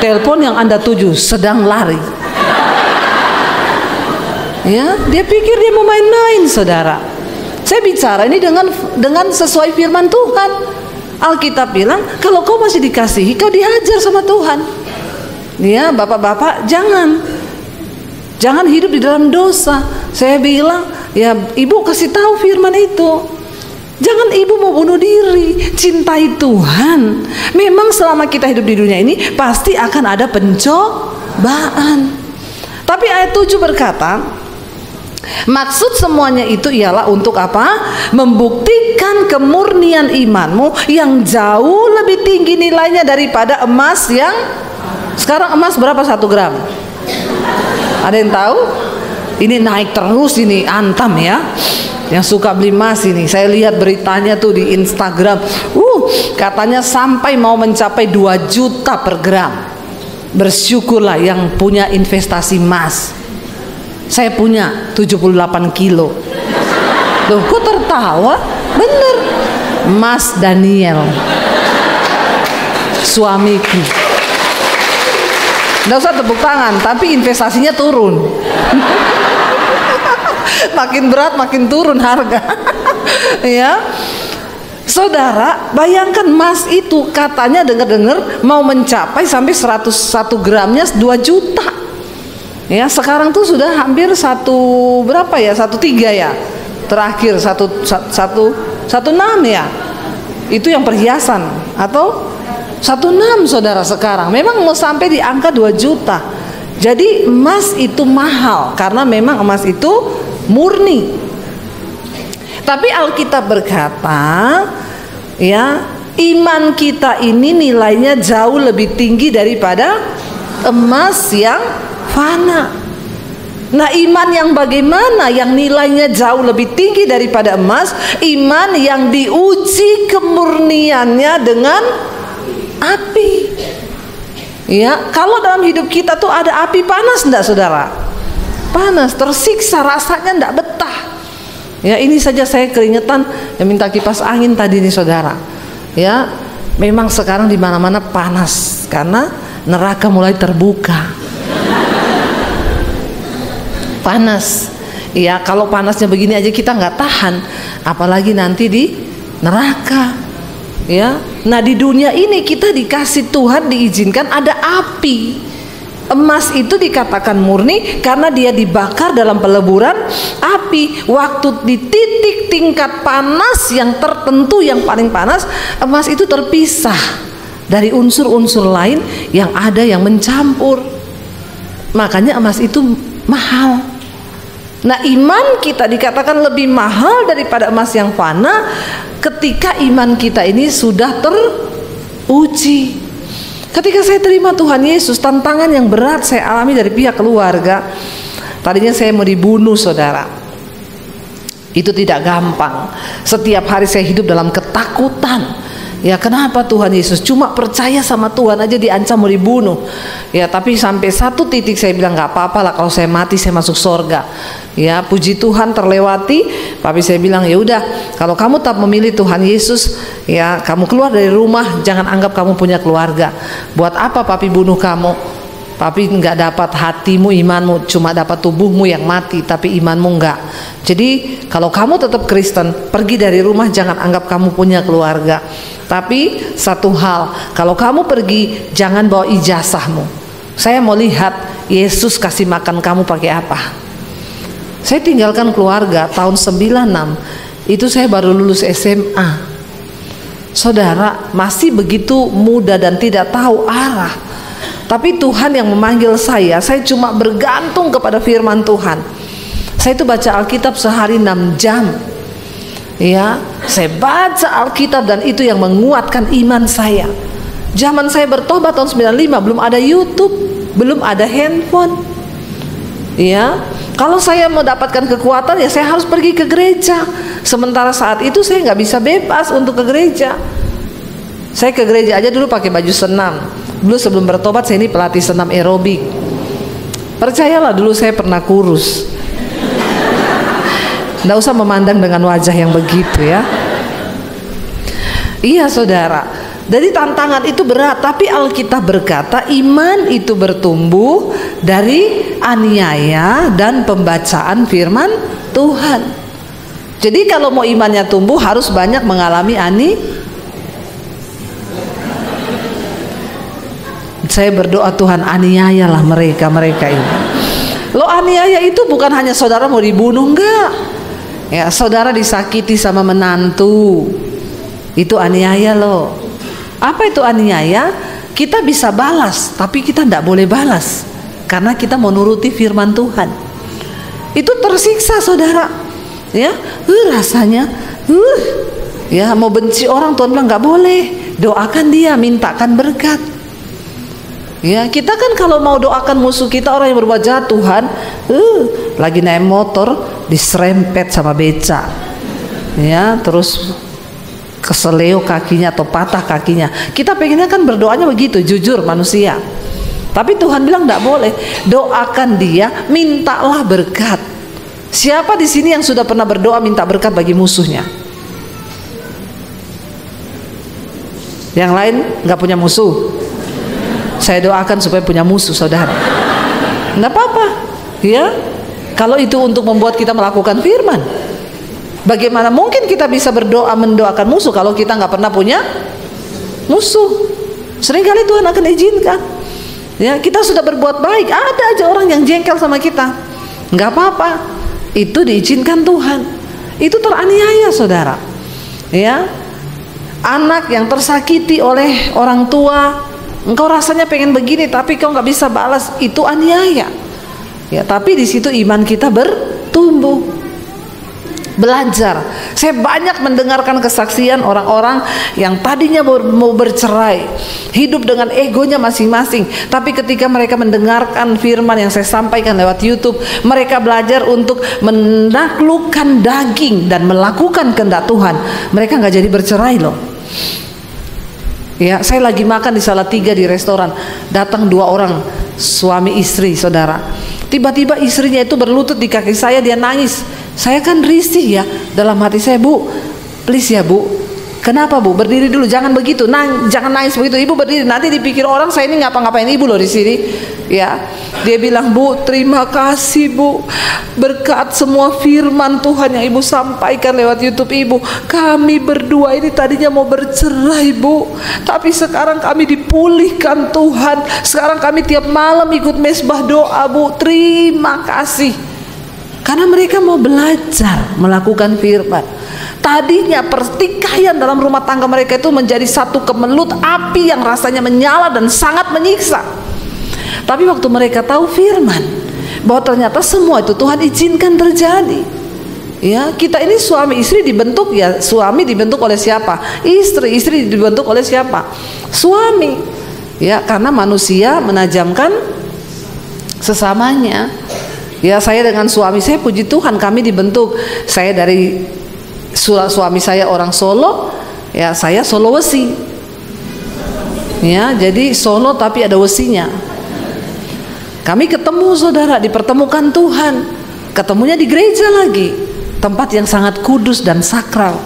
Telepon yang Anda tuju sedang lari. Ya, dia pikir dia mau main-main, saudara. Saya bicara ini dengan sesuai firman Tuhan. Alkitab bilang kalau kau masih dikasihi, kau dihajar sama Tuhan. Ya, bapak-bapak jangan hidup di dalam dosa. Saya bilang, ya ibu kasih tahu firman itu. Jangan ibu mau bunuh diri, cintai Tuhan. Memang selama kita hidup di dunia ini pasti akan ada pencobaan. Tapi ayat 7 berkata, maksud semuanya itu ialah untuk apa? Membuktikan kemurnian imanmu yang jauh lebih tinggi nilainya daripada emas yang sekarang emas berapa 1 gram? Ada yang tahu? Ini naik terus ini, antam ya. Yang suka beli emas ini, saya lihat beritanya tuh di Instagram. Katanya sampai mau mencapai 2 juta per gram. Bersyukurlah yang punya investasi emas. Saya punya 78 kilo. Loh, kok tertawa? Bener, Mas Daniel, suamiku. Nggak usah tepuk tangan, tapi investasinya turun. Makin berat makin turun harga. Ya, saudara, bayangkan emas itu katanya dengar-dengar mau mencapai sampai 101 gramnya 2 juta. Ya, sekarang tuh sudah hampir 1 berapa ya? 1,3 ya. Terakhir 1,6 ya. Itu yang perhiasan atau 1,6 saudara sekarang. Memang mau sampai di angka 2 juta. Jadi emas itu mahal karena memang emas itu murni. Tapi Alkitab berkata, ya, iman kita ini nilainya jauh lebih tinggi daripada emas yang fana. Nah, iman yang bagaimana yang nilainya jauh lebih tinggi daripada emas? Iman yang diuji kemurniannya dengan api. Ya, kalau dalam hidup kita tuh ada api panas enggak saudara? Panas, tersiksa, rasanya enggak betah. Ya, ini saja saya keringetan yang minta kipas angin tadi nih saudara. Ya, memang sekarang di mana-mana panas karena neraka mulai terbuka. Panas. Ya, kalau panasnya begini aja kita nggak tahan, apalagi nanti di neraka. Ya, nah di dunia ini kita dikasih Tuhan diizinkan ada api. Emas itu dikatakan murni karena dia dibakar dalam peleburan api. Waktu di titik tingkat panas yang tertentu yang paling panas, emas itu terpisah dari unsur-unsur lain yang ada yang mencampur. Makanya emas itu mahal. Nah, iman kita dikatakan lebih mahal daripada emas yang fana ketika iman kita ini sudah teruji. Ketika saya terima Tuhan Yesus, tantangan yang berat saya alami dari pihak keluarga. Tadinya saya mau dibunuh saudara. Itu tidak gampang. Setiap hari saya hidup dalam ketakutan. Ya, kenapa Tuhan Yesus? Cuma percaya sama Tuhan aja diancam mau dibunuh. Ya, tapi sampai satu titik saya bilang nggak apa-apa lah kalau saya mati saya masuk surga. Ya, puji Tuhan terlewati. Tapi saya bilang ya udah, kalau kamu tetap memilih Tuhan Yesus, ya kamu keluar dari rumah, jangan anggap kamu punya keluarga. Buat apa papi bunuh kamu? Papi nggak dapat hatimu, imanmu, cuma dapat tubuhmu yang mati, tapi imanmu nggak. Jadi kalau kamu tetap Kristen, pergi dari rumah, jangan anggap kamu punya keluarga. Tapi satu hal, kalau kamu pergi, jangan bawa ijazahmu. Saya mau lihat Yesus kasih makan kamu pakai apa. Saya tinggalkan keluarga tahun 96. Itu saya baru lulus SMA. Saudara, masih begitu muda dan tidak tahu arah. Tapi Tuhan yang memanggil saya cuma bergantung kepada firman Tuhan. Saya itu baca Alkitab sehari 6 jam. Ya, saya baca Alkitab dan itu yang menguatkan iman saya. Zaman saya bertobat tahun 95 belum ada YouTube, belum ada handphone. Ya, kalau saya mau dapatkan kekuatan ya saya harus pergi ke gereja. Sementara saat itu saya nggak bisa bebas untuk ke gereja. Saya ke gereja aja dulu pakai baju senam. Dulu sebelum bertobat saya ini pelatih senam aerobik. Percayalah dulu saya pernah kurus. Nggak usah memandang dengan wajah yang begitu ya. Iya saudara, jadi tantangan itu berat. Tapi Alkitab berkata iman itu bertumbuh dari aniaya dan pembacaan firman Tuhan. Jadi kalau mau imannya tumbuh harus banyak mengalami Saya berdoa Tuhan aniayalah mereka ini. Lo aniaya itu bukan hanya saudara mau dibunuh, enggak. Ya, saudara disakiti sama menantu, itu aniaya loh. Apa itu aniaya? Kita bisa balas, tapi kita tidak boleh balas karena kita mau nuruti firman Tuhan. Itu tersiksa saudara. Ya, rasanya, ya mau benci orang Tuhan bilang nggak boleh. Doakan dia, mintakan berkat. Ya, kita kan kalau mau doakan musuh kita orang yang berbuat jahat, Tuhan, lagi naik motor diserempet sama beca, ya, terus keseleo kakinya atau patah kakinya. Kita pengennya kan berdoanya begitu, jujur manusia. Tapi Tuhan bilang tidak boleh. Doakan dia, mintalah berkat. Siapa di sini yang sudah pernah berdoa minta berkat bagi musuhnya? Yang lain nggak punya musuh? Saya doakan supaya punya musuh saudara. Nggak apa-apa, ya. Kalau itu untuk membuat kita melakukan firman. Bagaimana mungkin kita bisa berdoa mendoakan musuh kalau kita nggak pernah punya musuh? Seringkali Tuhan akan izinkan. Ya, kita sudah berbuat baik, ada aja orang yang jengkel sama kita. Nggak apa-apa, itu diizinkan Tuhan. Itu teraniaya saudara. Ya, anak yang tersakiti oleh orang tua. Engkau rasanya pengen begini tapi kau nggak bisa balas, itu aniaya. Ya, tapi di situ iman kita bertumbuh. Belajar. Saya banyak mendengarkan kesaksian orang-orang yang tadinya mau bercerai, hidup dengan egonya masing-masing, tapi ketika mereka mendengarkan firman yang saya sampaikan lewat YouTube, mereka belajar untuk menaklukkan daging dan melakukan kehendak Tuhan. Mereka nggak jadi bercerai loh. Ya, saya lagi makan di Salatiga di restoran, datang 2 orang suami istri, saudara. Tiba-tiba istrinya itu berlutut di kaki saya, dia nangis. Saya kan risih ya, dalam hati saya, Bu, please ya Bu, kenapa Bu, berdiri dulu, jangan begitu, jangan nangis begitu, Ibu berdiri, nanti dipikir orang saya ini ngapa-ngapain Ibu loh di sini. Ya, dia bilang, Bu, terima kasih Bu, berkat semua firman Tuhan yang Ibu sampaikan lewat YouTube Ibu, kami berdua ini tadinya mau bercerai Bu, tapi sekarang kami dipulihkan Tuhan. Sekarang kami tiap malam ikut mesbah doa Bu, terima kasih. Karena mereka mau belajar melakukan firman. Tadinya pertikaian dalam rumah tangga mereka itu menjadi satu kemelut api yang rasanya menyala dan sangat menyiksa. Tapi waktu mereka tahu firman, bahwa ternyata semua itu Tuhan izinkan terjadi. Ya, kita ini suami istri dibentuk ya, suami dibentuk oleh siapa? Istri dibentuk oleh siapa? Suami. Ya, karena manusia menajamkan sesamanya. Ya, saya dengan suami saya, puji Tuhan kami dibentuk. Saya dari suami saya orang Solo, ya saya Sulawesi. Ya, jadi Solo tapi ada wesinya. Kami ketemu saudara, dipertemukan Tuhan. Ketemunya di gereja lagi, tempat yang sangat kudus dan sakral.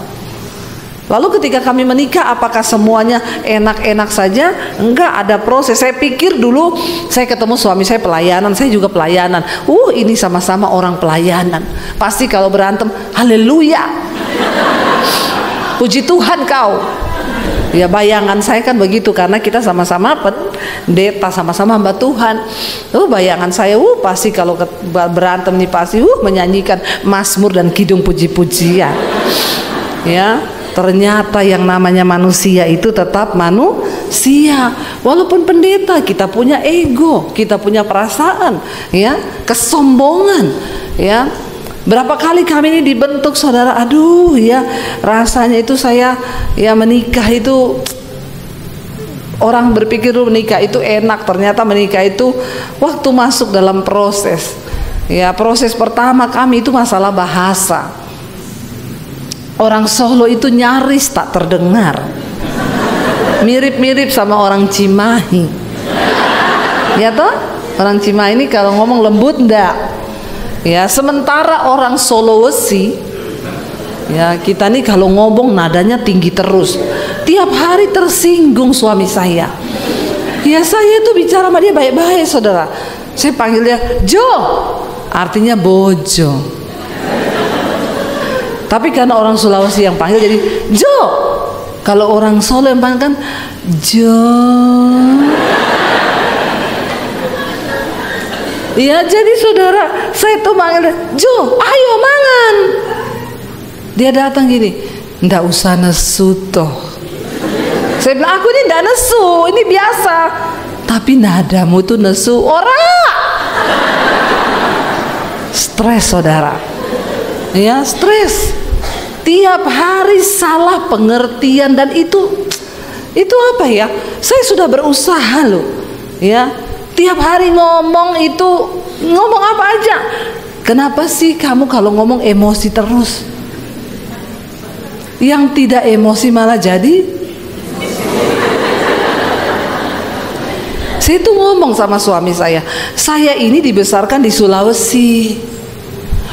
Lalu ketika kami menikah, apakah semuanya enak-enak saja? Enggak, ada proses. Saya pikir dulu, saya ketemu suami saya pelayanan, saya juga pelayanan. Ini sama-sama orang pelayanan. Pasti kalau berantem, haleluya, puji Tuhan kau. Ya, bayangan saya kan begitu, karena kita sama-sama pendeta, sama-sama hamba Tuhan. Bayangan saya, pasti kalau berantem nih pasti menyanyikan mazmur dan kidung puji-pujian. Ya, ternyata yang namanya manusia itu tetap manusia. Walaupun pendeta, kita punya ego, kita punya perasaan, ya, kesombongan, ya. Berapa kali kami ini dibentuk saudara, aduh ya, rasanya itu saya ya menikah itu, orang berpikir menikah itu enak, ternyata menikah itu waktu masuk dalam proses. Ya, proses pertama kami itu masalah bahasa. Orang Solo itu nyaris tak terdengar, mirip-mirip sama orang Cimahi. Ya toh, orang Cimahi ini kalau ngomong lembut enggak. Ya, sementara orang Sulawesi, ya kita nih kalau ngomong nadanya tinggi terus. Tiap hari tersinggung suami saya. Ya, saya itu bicara sama dia baik-baik saudara. Saya panggil dia Jo, artinya bojo. Tapi karena orang Sulawesi yang panggil jadi Jo. Kalau orang Solo yang panggil kan Jo. Ya, jadi saudara, saya tuh manggil Jo, ayo mangan. Dia datang gini, ndak usah nesu toh. Saya bilang, aku ini ndak nesu, ini biasa. Tapi nadamu tuh nesu, ora. Stres saudara. Ya, stres. Tiap hari salah pengertian, dan itu apa ya? Saya sudah berusaha loh, ya. Tiap hari ngomong itu, ngomong apa aja. Kenapa sih kamu kalau ngomong emosi terus? Yang tidak emosi malah jadi. Saya tuh ngomong sama suami saya ini dibesarkan di Sulawesi.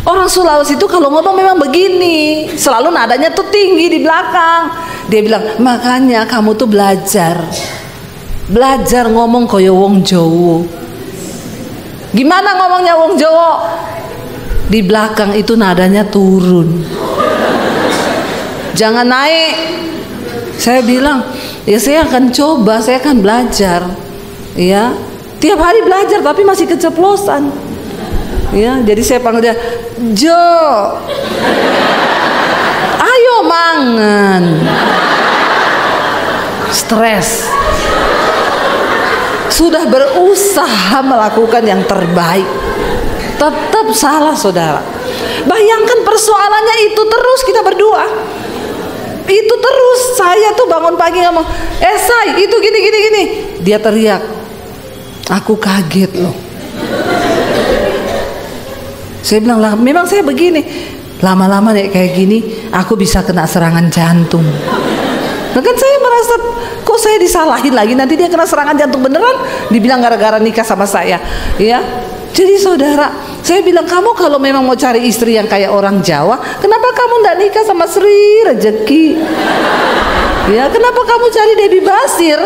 Orang Sulawesi itu kalau ngomong memang begini, selalu nadanya tuh tinggi di belakang. Dia bilang, makanya kamu tuh belajar ngomong kaya wong Jawa. Gimana ngomongnya wong Jawa? Di belakang itu nadanya turun, jangan naik. Saya bilang, ya saya akan coba, saya akan belajar. Ya, tiap hari belajar tapi masih keceplosan. Ya, jadi saya panggil dia Jo, ayo mangan. Stres. Sudah berusaha melakukan yang terbaik, tetap salah saudara. Bayangkan persoalannya itu terus, kita berdua itu terus. Saya tuh bangun pagi ngomong, Say, itu gini. Dia teriak, aku kaget loh. Saya bilang, lah memang saya begini, lama-lama kayak gini aku bisa kena serangan jantung. Nah kan saya merasa kok kok saya disalahin lagi, nanti dia kena serangan jantung beneran, dibilang gara-gara nikah sama saya, ya. Jadi saudara, saya bilang, kamu kalau memang mau cari istri yang kayak orang Jawa, kenapa kamu nggak nikah sama Sri Rezeki? Ya, kenapa kamu cari Debbie Basir?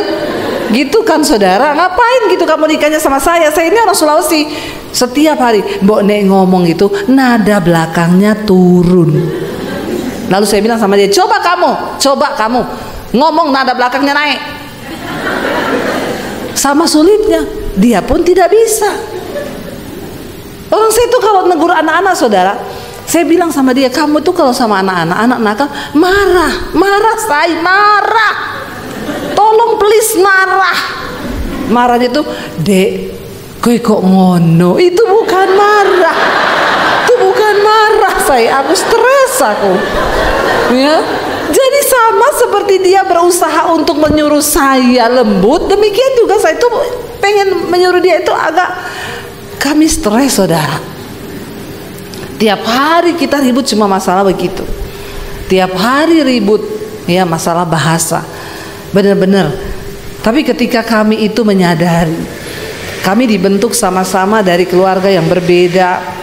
Gitu kan saudara, ngapain gitu kamu nikahnya sama saya? Saya ini orang Sulawesi. Setiap hari Mbok Nek ngomong gitu, nada belakangnya turun. Lalu saya bilang sama dia, coba kamu ngomong nada belakangnya naik. Sama sulitnya, dia pun tidak bisa. Orang saya tuh kalau negur anak-anak saudara, saya bilang sama dia, kamu tuh kalau sama anak nakal marah, saya marah. Tolong please marahnya tuh, Dek, kowe kok ngono? Itu bukan marah. Aku stres aku. Ya. Jadi sama seperti dia berusaha untuk menyuruh saya lembut, demikian juga saya tuh pengen menyuruh dia itu agak. Kami stres saudara. Tiap hari kita ribut cuma masalah begitu. Tiap hari ribut ya masalah bahasa. Benar-benar. Tapi ketika kami itu menyadari, kami dibentuk sama-sama dari keluarga yang berbeda.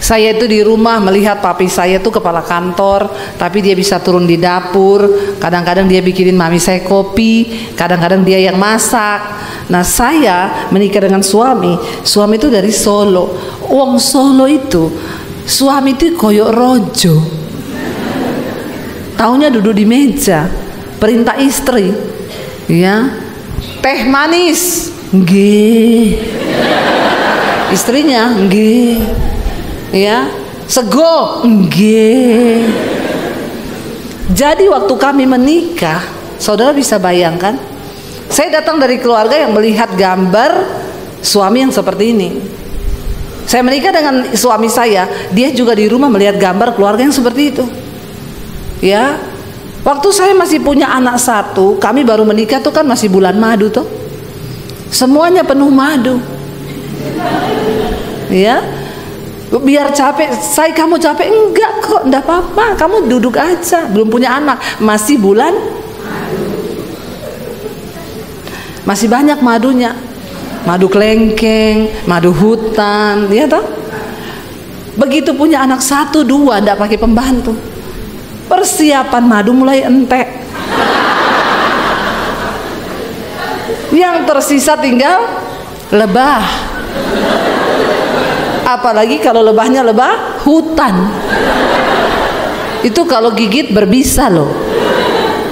Saya itu di rumah melihat papi saya tuh kepala kantor, tapi dia bisa turun di dapur. Kadang-kadang dia bikinin mami saya kopi, kadang-kadang dia yang masak. Nah, saya menikah dengan suami itu dari Solo. Wong Solo itu, suami itu koyok rojo. Taunya duduk di meja, perintah istri, ya, teh manis, nggih. Istrinya, nggih. Ya, sego, nggih. Jadi waktu kami menikah, saudara bisa bayangkan, saya datang dari keluarga yang melihat gambar suami yang seperti ini. Saya menikah dengan suami saya, dia juga di rumah melihat gambar keluarga yang seperti itu. Ya, waktu saya masih punya anak satu, kami baru menikah tuh kan masih bulan madu tuh, semuanya penuh madu. Ya, biar capek, kamu capek? Enggak kok, enggak apa-apa, kamu duduk aja, belum punya anak, masih bulan, masih banyak madunya, madu kelengkeng, madu hutan, ya toh. Begitu punya anak 1, 2, enggak pakai pembantu, persiapan madu mulai entek, yang tersisa tinggal lebah. Apalagi kalau lebahnya lebah hutan, itu kalau gigit berbisa loh,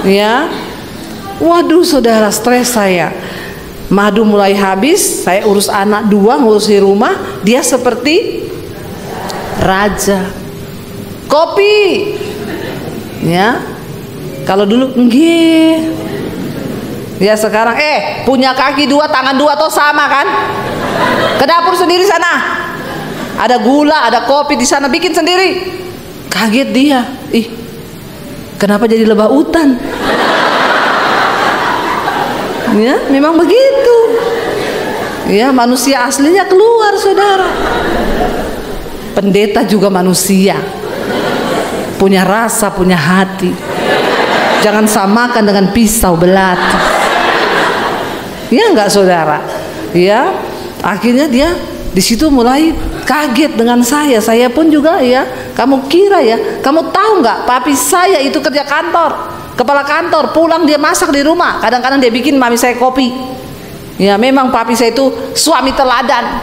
ya. Waduh saudara, stres saya. Madu mulai habis, saya urus anak 2, ngurusi rumah, dia seperti raja. Kopi, ya. Kalau dulu nggih, ya sekarang punya kaki 2, tangan 2 toh sama kan? Ke dapur sendiri sana. Ada gula, ada kopi di sana, bikin sendiri. Kaget dia, ih, kenapa jadi lebah hutan? Ya, memang begitu. Ya, manusia aslinya keluar, saudara. Pendeta juga manusia, punya rasa, punya hati. Jangan samakan dengan pisau belati. Ya enggak, saudara? Ya, akhirnya dia di situ mulai kaget dengan saya. Saya pun juga ya. Kamu kira ya, kamu tahu nggak? Papi saya itu kerja kantor, kepala kantor. Pulang dia masak di rumah. Kadang-kadang dia bikin mami saya kopi. Ya memang papi saya itu suami teladan.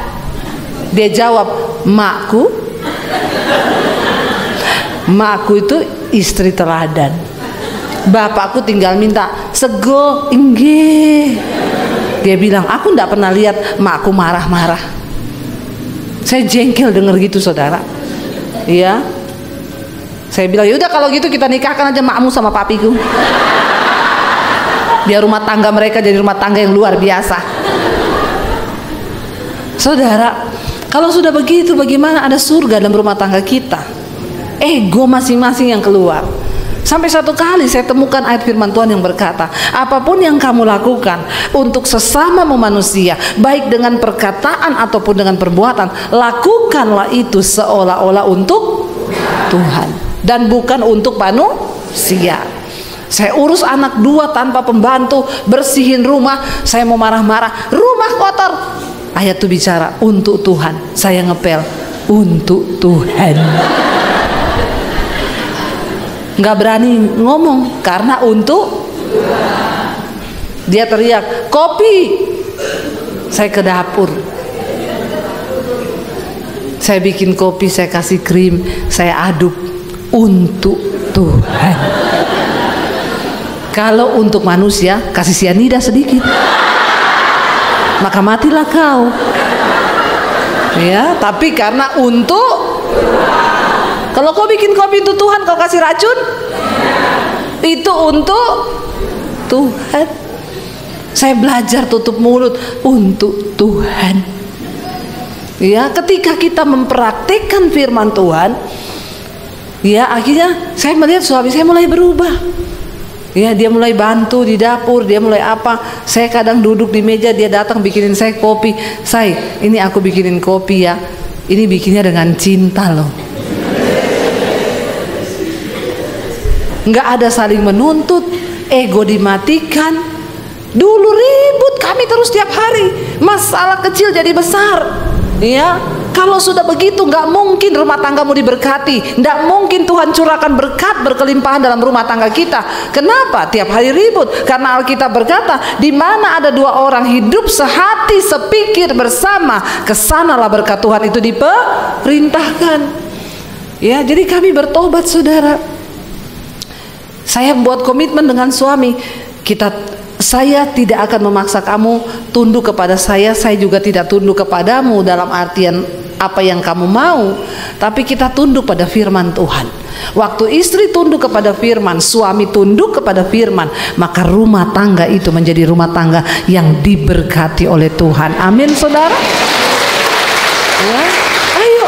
Dia jawab, makku itu istri teladan. Bapakku tinggal minta sego, inggih. Dia bilang, aku nggak pernah lihat makku marah-marah. Saya jengkel denger gitu, saudara. Iya. Saya bilang, yaudah kalau gitu kita nikahkan aja makmu sama papiku. Biar rumah tangga mereka jadi rumah tangga yang luar biasa. Saudara, kalau sudah begitu, bagaimana ada surga dalam rumah tangga kita? Ego masing-masing yang keluar. Sampai satu kali saya temukan ayat firman Tuhan yang berkata, apapun yang kamu lakukan untuk sesamamu manusia, baik dengan perkataan ataupun dengan perbuatan, lakukanlah itu seolah-olah untuk Tuhan dan bukan untuk manusia. Saya urus anak 2 tanpa pembantu, bersihin rumah, saya mau marah-marah, rumah kotor. Ayat itu bicara untuk Tuhan. Saya ngepel untuk Tuhan. Nggak berani ngomong karena untuk dia teriak kopi. Saya ke dapur, saya bikin kopi, saya kasih krim, saya aduk untuk Tuhan. Kalau untuk manusia kasih sianida sedikit, maka matilah kau. Ya, tapi karena untuk, kalau kau bikin kopi untuk Tuhan, kau kasih racun, itu untuk Tuhan. Saya belajar tutup mulut untuk Tuhan. Ya, ketika kita mempraktikkan firman Tuhan, ya akhirnya saya melihat suami saya mulai berubah. Ya, dia mulai bantu di dapur, dia mulai apa. Saya kadang duduk di meja, dia datang bikinin saya kopi. Say, ini aku bikinin kopi ya. Ini bikinnya dengan cinta loh. Nggak ada saling menuntut, ego dimatikan. Dulu ribut kami terus tiap hari, masalah kecil jadi besar. Ya, kalau sudah begitu nggak mungkin rumah tanggamu diberkati, nggak mungkin Tuhan curahkan berkat berkelimpahan dalam rumah tangga kita. Kenapa? Tiap hari ribut. Karena Alkitab berkata, di mana ada 2 orang hidup sehati sepikir bersama, kesanalah berkat Tuhan itu diperintahkan. Ya, jadi kami bertobat saudara. Saya buat komitmen dengan suami, saya tidak akan memaksa kamu tunduk kepada saya juga tidak tunduk kepadamu dalam artian apa yang kamu mau, tapi kita tunduk pada firman Tuhan. Waktu istri tunduk kepada firman, suami tunduk kepada firman, maka rumah tangga itu menjadi rumah tangga yang diberkati oleh Tuhan. Amin saudara. Ya, ayo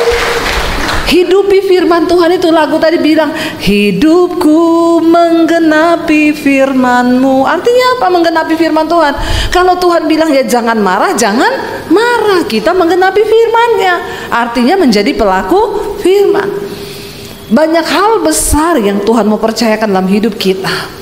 hidupi firman Tuhan. Itu lagu tadi bilang, hidupku menggenapi firman-Mu. Artinya apa menggenapi firman Tuhan? Kalau Tuhan bilang ya jangan marah, jangan marah. Kita menggenapi firman-Nya, artinya menjadi pelaku firman. Banyak hal besar yang Tuhan mau percayakan dalam hidup kita.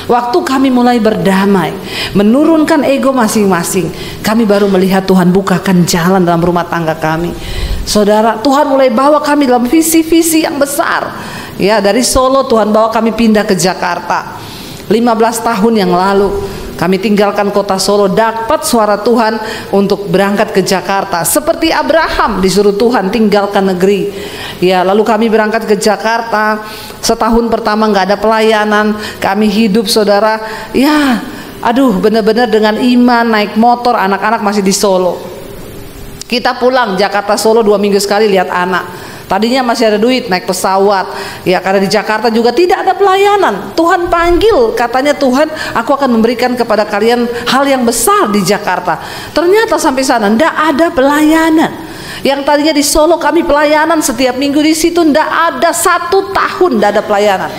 Waktu kami mulai berdamai, menurunkan ego masing-masing, kami baru melihat Tuhan bukakan jalan dalam rumah tangga kami. Saudara, Tuhan mulai bawa kami dalam visi-visi yang besar. Ya, dari Solo Tuhan bawa kami pindah ke Jakarta. 15 tahun yang lalu kami tinggalkan kota Solo, dapat suara Tuhan untuk berangkat ke Jakarta. Seperti Abraham disuruh Tuhan tinggalkan negeri. Ya, lalu kami berangkat ke Jakarta. Setahun pertama nggak ada pelayanan, kami hidup saudara. Ya, aduh, benar-benar dengan iman, naik motor, anak-anak masih di Solo. Kita pulang Jakarta Solo 2 minggu sekali lihat anak. Tadinya masih ada duit naik pesawat. Ya, karena di Jakarta juga tidak ada pelayanan. Tuhan panggil, katanya Tuhan, aku akan memberikan kepada kalian hal yang besar di Jakarta. Ternyata sampai sana tidak ada pelayanan. Yang tadinya di Solo kami pelayanan setiap minggu, di situ tidak ada 1 tahun tidak ada pelayanan.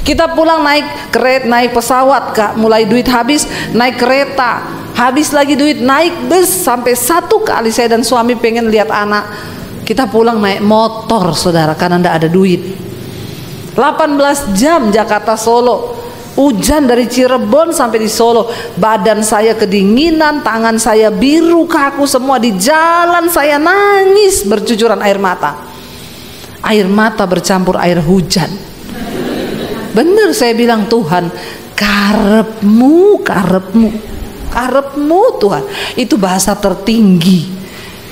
Kita pulang naik pesawat, mulai duit habis, naik kereta, habis lagi duit, naik bus. Sampai 1 kali saya dan suami pengen lihat anak, kita pulang naik motor saudara, karena tidak ada duit. 18 jam Jakarta Solo, hujan dari Cirebon sampai di Solo. Badan saya kedinginan, tangan saya biru, kaku semua. Di jalan saya nangis bercucuran air mata. Air mata bercampur air hujan. Bener saya bilang, Tuhan, karepmu Tuhan. Itu bahasa tertinggi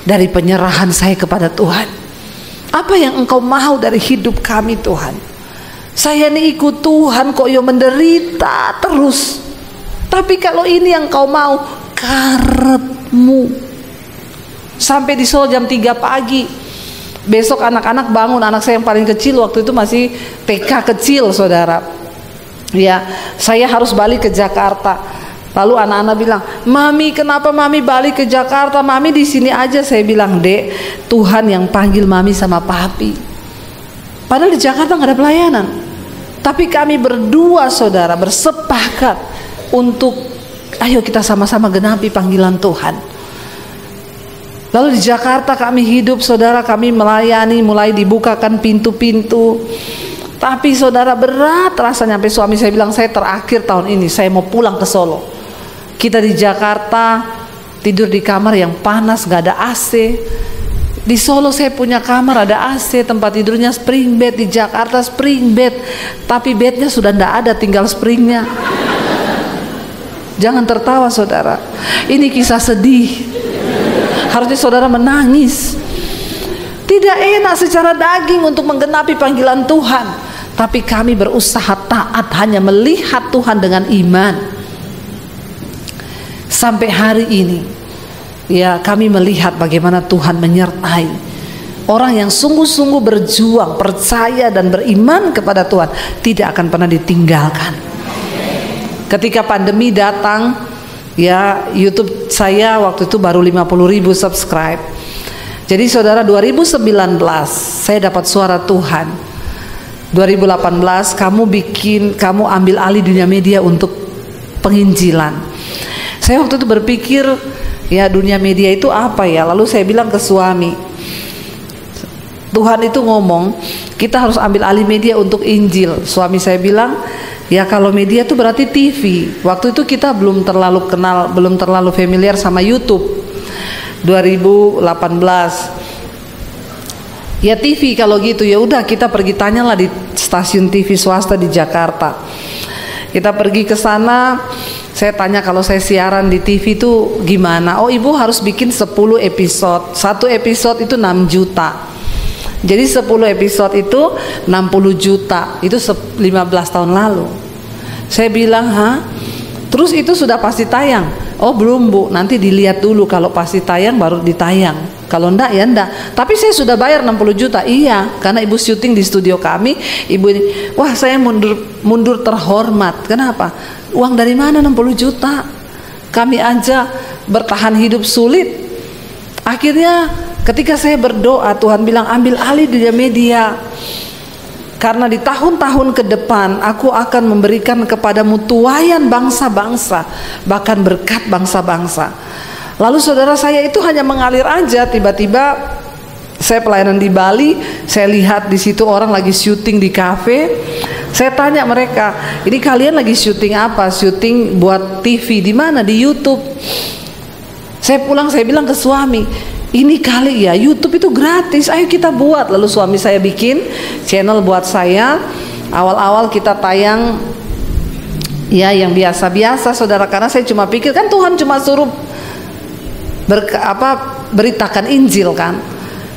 dari penyerahan saya kepada Tuhan. Apa yang Engkau mau dari hidup kami Tuhan? Saya ini ikut Tuhan kok yo menderita terus. Tapi kalau ini yang Engkau mau, karepmu. Sampai di Solo jam 3 pagi. Besok anak-anak bangun, anak saya yang paling kecil waktu itu masih TK kecil saudara. Ya, saya harus balik ke Jakarta. Lalu anak-anak bilang, Mami, kenapa Mami balik ke Jakarta? Mami di sini aja. Saya bilang, Dek, Tuhan yang panggil Mami sama Papi. Padahal di Jakarta nggak ada pelayanan. Tapi kami berdua saudara bersepakat untuk, ayo kita sama-sama genapi panggilan Tuhan. Lalu di Jakarta kami hidup saudara, kami melayani, mulai dibukakan pintu-pintu. Tapi saudara, berat rasanya. Sampai suami saya bilang, saya terakhir tahun ini saya mau pulang ke Solo. Kita di Jakarta tidur di kamar yang panas, gak ada AC. Di Solo saya punya kamar ada AC, tempat tidurnya spring bed. Di Jakarta spring bed, tapi bednya sudah ndak ada, tinggal springnya. Jangan tertawa saudara, ini kisah sedih. Harusnya saudara menangis. Tidak enak secara daging untuk menggenapi panggilan Tuhan, tapi kami berusaha taat, hanya melihat Tuhan dengan iman. Sampai hari ini, ya, kami melihat bagaimana Tuhan menyertai orang yang sungguh-sungguh berjuang, percaya dan beriman kepada Tuhan, tidak akan pernah ditinggalkan. Ketika pandemi datang, ya, YouTube saya waktu itu baru 50.000 subscribe. Jadi saudara, 2019 saya dapat suara Tuhan. 2018 kamu ambil alih dunia media untuk penginjilan. Saya waktu itu berpikir, ya, dunia media itu apa ya? Lalu saya bilang ke suami, Tuhan itu ngomong kita harus ambil alih media untuk Injil. Suami saya bilang, ya, kalau media itu berarti TV. Waktu itu kita belum terlalu kenal, belum terlalu familiar sama YouTube. 2018, ya, TV kalau gitu. Ya udah, kita pergi tanyalah di stasiun TV swasta di Jakarta. Kita pergi ke sana, saya tanya kalau saya siaran di TV itu gimana. Oh, ibu harus bikin 10 episode. Satu episode itu 6 juta. Jadi 10 episode itu 60 juta. Itu 15 tahun lalu. Saya bilang, hah? Terus itu sudah pasti tayang? Oh belum bu, nanti dilihat dulu, kalau pasti tayang baru ditayang. Kalau enggak ya enggak. Tapi saya sudah bayar 60 juta. Iya, karena ibu syuting di studio kami. Ibu ini, wah saya mundur terhormat. Kenapa? Uang dari mana 60 juta? Kami aja bertahan hidup sulit. Akhirnya ketika saya berdoa, Tuhan bilang ambil alih dunia media. Karena di tahun-tahun ke depan aku akan memberikan kepadamu tuaian bangsa-bangsa, bahkan berkat bangsa-bangsa. Lalu saudara, saya itu hanya mengalir aja. Tiba-tiba saya pelayanan di Bali, saya lihat di situ orang lagi syuting di kafe. Saya tanya mereka, ini kalian lagi syuting apa? Syuting buat TV di mana? Di YouTube. Saya pulang, saya bilang ke suami, ini kali ya YouTube itu gratis, ayo kita buat. Lalu suami saya bikin channel buat saya. Awal-awal kita tayang ya yang biasa-biasa saudara, karena saya cuma pikir kan Tuhan cuma suruh beritakan Injil kan.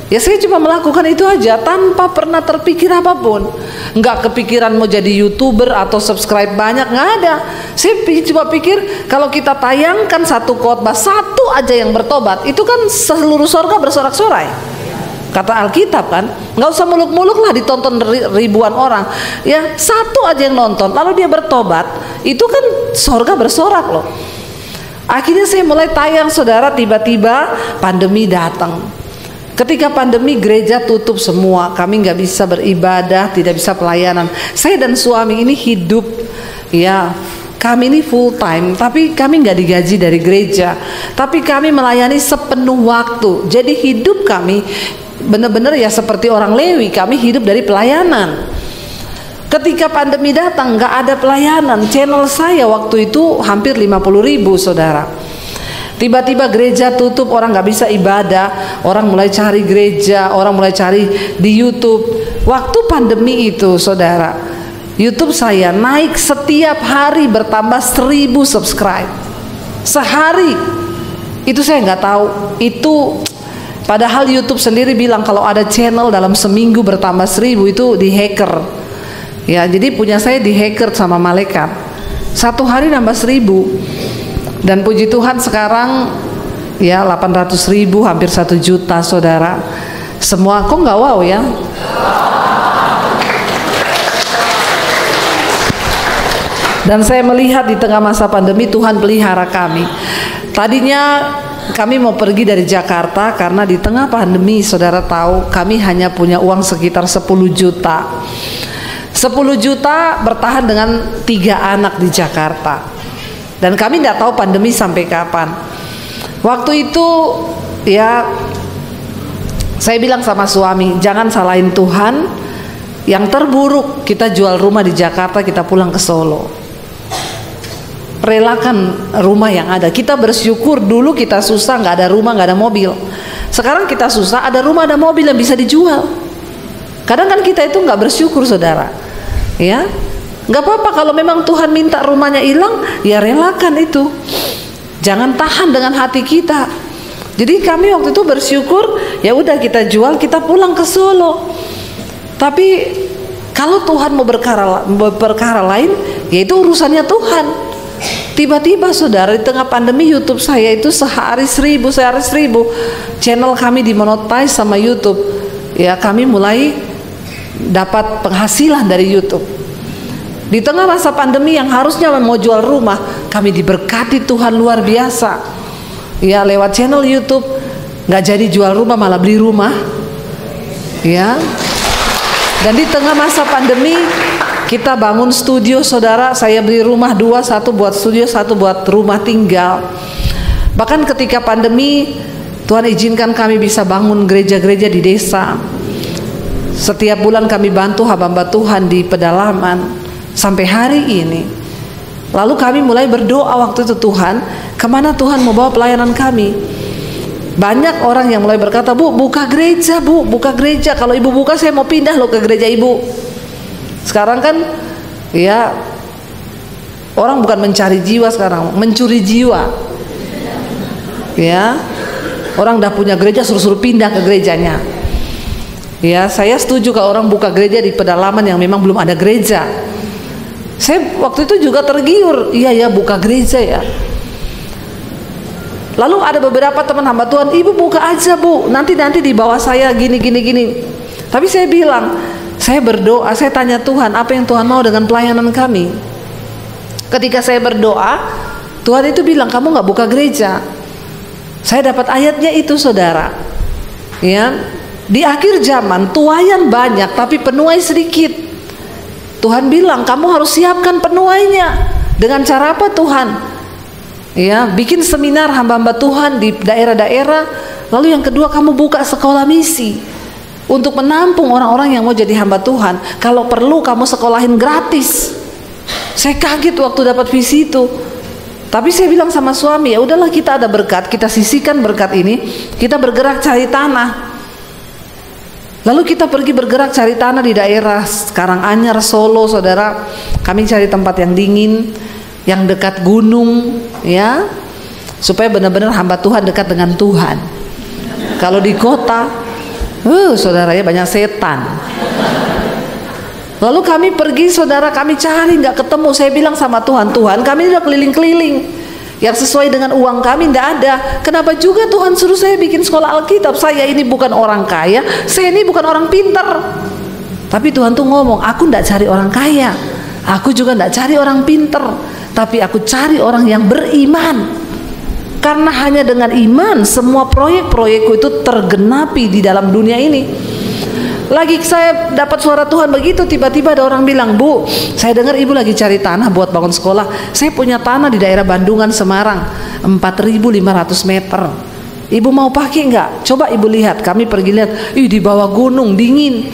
Ya saya cuma melakukan itu aja tanpa pernah terpikir apapun. Nggak kepikiran mau jadi YouTuber atau subscribe banyak, nggak ada. Saya cuma pikir kalau kita tayangkan satu khotbah, satu aja yang bertobat, itu kan seluruh sorga bersorak-sorai. Kata Alkitab kan, nggak usah muluk-muluk lah ditonton ribuan orang. Ya satu aja yang nonton, lalu dia bertobat, itu kan sorga bersorak loh. Akhirnya saya mulai tayang saudara, tiba-tiba pandemi datang. Ketika pandemi gereja tutup semua, kami nggak bisa beribadah, tidak bisa pelayanan. Saya dan suami ini hidup, ya kami ini full time, tapi kami nggak digaji dari gereja, tapi kami melayani sepenuh waktu. Jadi hidup kami benar-benar ya seperti orang Lewi, kami hidup dari pelayanan. Ketika pandemi datang nggak ada pelayanan, channel saya waktu itu hampir 50.000 saudara. Tiba-tiba gereja tutup, orang nggak bisa ibadah, orang mulai cari gereja, orang mulai cari di YouTube. Waktu pandemi itu saudara, YouTube saya naik setiap hari bertambah 1000 subscribe sehari. Itu saya nggak tahu. Itu padahal YouTube sendiri bilang kalau ada channel dalam seminggu bertambah 1000 itu di hacker. Ya jadi punya saya di hacker sama malaikat. Satu hari nambah 1000. Dan puji Tuhan sekarang ya 800.000, hampir 1 juta saudara. Semua kok nggak wow ya? Dan saya melihat di tengah masa pandemi Tuhan pelihara kami. Tadinya kami mau pergi dari Jakarta karena di tengah pandemi saudara tahu kami hanya punya uang sekitar 10 juta. 10 juta bertahan dengan 3 anak di Jakarta. Dan kami tidak tahu pandemi sampai kapan. Waktu itu ya saya bilang sama suami, jangan salahin Tuhan, Yang terburuk, kita jual rumah di Jakarta, kita pulang ke Solo. Relakan rumah yang ada. Kita bersyukur dulu kita susah, nggak ada rumah, nggak ada mobil. Sekarang kita susah, ada rumah, ada mobil yang bisa dijual. Kadang kan kita itu nggak bersyukur, saudara. Ya, nggak apa-apa kalau memang Tuhan minta rumahnya hilang, ya relakan itu. Jangan tahan dengan hati kita. Jadi kami waktu itu bersyukur, ya udah kita jual, kita pulang ke Solo. Tapi kalau Tuhan mau berperkara lain, yaitu urusannya Tuhan. Tiba-tiba saudara, di tengah pandemi YouTube saya itu sehari 1000 channel kami dimonetize sama YouTube. Ya, kami mulai dapat penghasilan dari YouTube. Di tengah masa pandemi yang harusnya mau jual rumah, kami diberkati Tuhan luar biasa. Ya, lewat channel YouTube nggak jadi jual rumah, malah beli rumah. Ya. Dan di tengah masa pandemi kita bangun studio, saudara. Saya beli rumah 2, 1 buat studio, 1 buat rumah tinggal. Bahkan ketika pandemi, Tuhan izinkan kami bisa bangun gereja-gereja di desa. Setiap bulan kami bantu hamba-hamba Tuhan di pedalaman sampai hari ini. Lalu kami mulai berdoa waktu itu, Tuhan, kemana Tuhan mau bawa pelayanan kami? Banyak orang yang mulai berkata, Bu, buka gereja, Bu, buka gereja. Kalau ibu buka, saya mau pindah loh ke gereja ibu. Sekarang kan, ya, orang bukan mencari jiwa sekarang, mencuri jiwa. Ya, orang udah punya gereja, suruh-suruh pindah ke gerejanya. Ya, saya setuju kalau orang buka gereja di pedalaman yang memang belum ada gereja. Saya waktu itu juga tergiur, iya ya, buka gereja ya. Lalu ada beberapa teman hamba Tuhan, ibu buka aja Bu, nanti di bawah saya gini. Tapi saya bilang, saya berdoa, saya tanya Tuhan, apa yang Tuhan mau dengan pelayanan kami? Ketika saya berdoa, Tuhan itu bilang, kamu nggak buka gereja. Saya dapat ayatnya itu, saudara. Ya, di akhir zaman tuaian banyak, tapi penuai sedikit. Tuhan bilang, kamu harus siapkan penuainya. Dengan cara apa Tuhan? Ya, bikin seminar hamba-hamba Tuhan di daerah-daerah. Lalu yang kedua, kamu buka sekolah misi untuk menampung orang-orang yang mau jadi hamba Tuhan. Kalau perlu kamu sekolahin gratis. Saya kaget waktu dapat visi itu. Tapi saya bilang sama suami, ya udahlah, kita ada berkat, kita sisihkan berkat ini, kita bergerak cari tanah. Lalu kita pergi bergerak cari tanah di daerah Karanganyar, Solo, saudara. Kami cari tempat yang dingin, yang dekat gunung, ya, supaya benar-benar hamba Tuhan dekat dengan Tuhan. Kalau di kota, saudara, ya banyak setan. Lalu kami pergi, saudara, kami cari nggak ketemu. Saya bilang sama Tuhan, Tuhan, kami udah keliling-keliling. Yang sesuai dengan uang kami tidak ada. Kenapa juga Tuhan suruh saya bikin sekolah Alkitab? Saya ini bukan orang kaya, saya ini bukan orang pintar. Tapi Tuhan tuh ngomong, aku tidak cari orang kaya, aku juga tidak cari orang pintar, tapi aku cari orang yang beriman. Karena hanya dengan iman semua proyek-proyekku itu tergenapi di dalam dunia ini. Lagi saya dapat suara Tuhan begitu, tiba-tiba ada orang bilang, Bu, saya dengar ibu lagi cari tanah buat bangun sekolah. Saya punya tanah di daerah Bandungan, Semarang, 4.500 meter. Ibu mau pakai nggak? Coba ibu lihat. Kami pergi lihat, di bawah gunung dingin.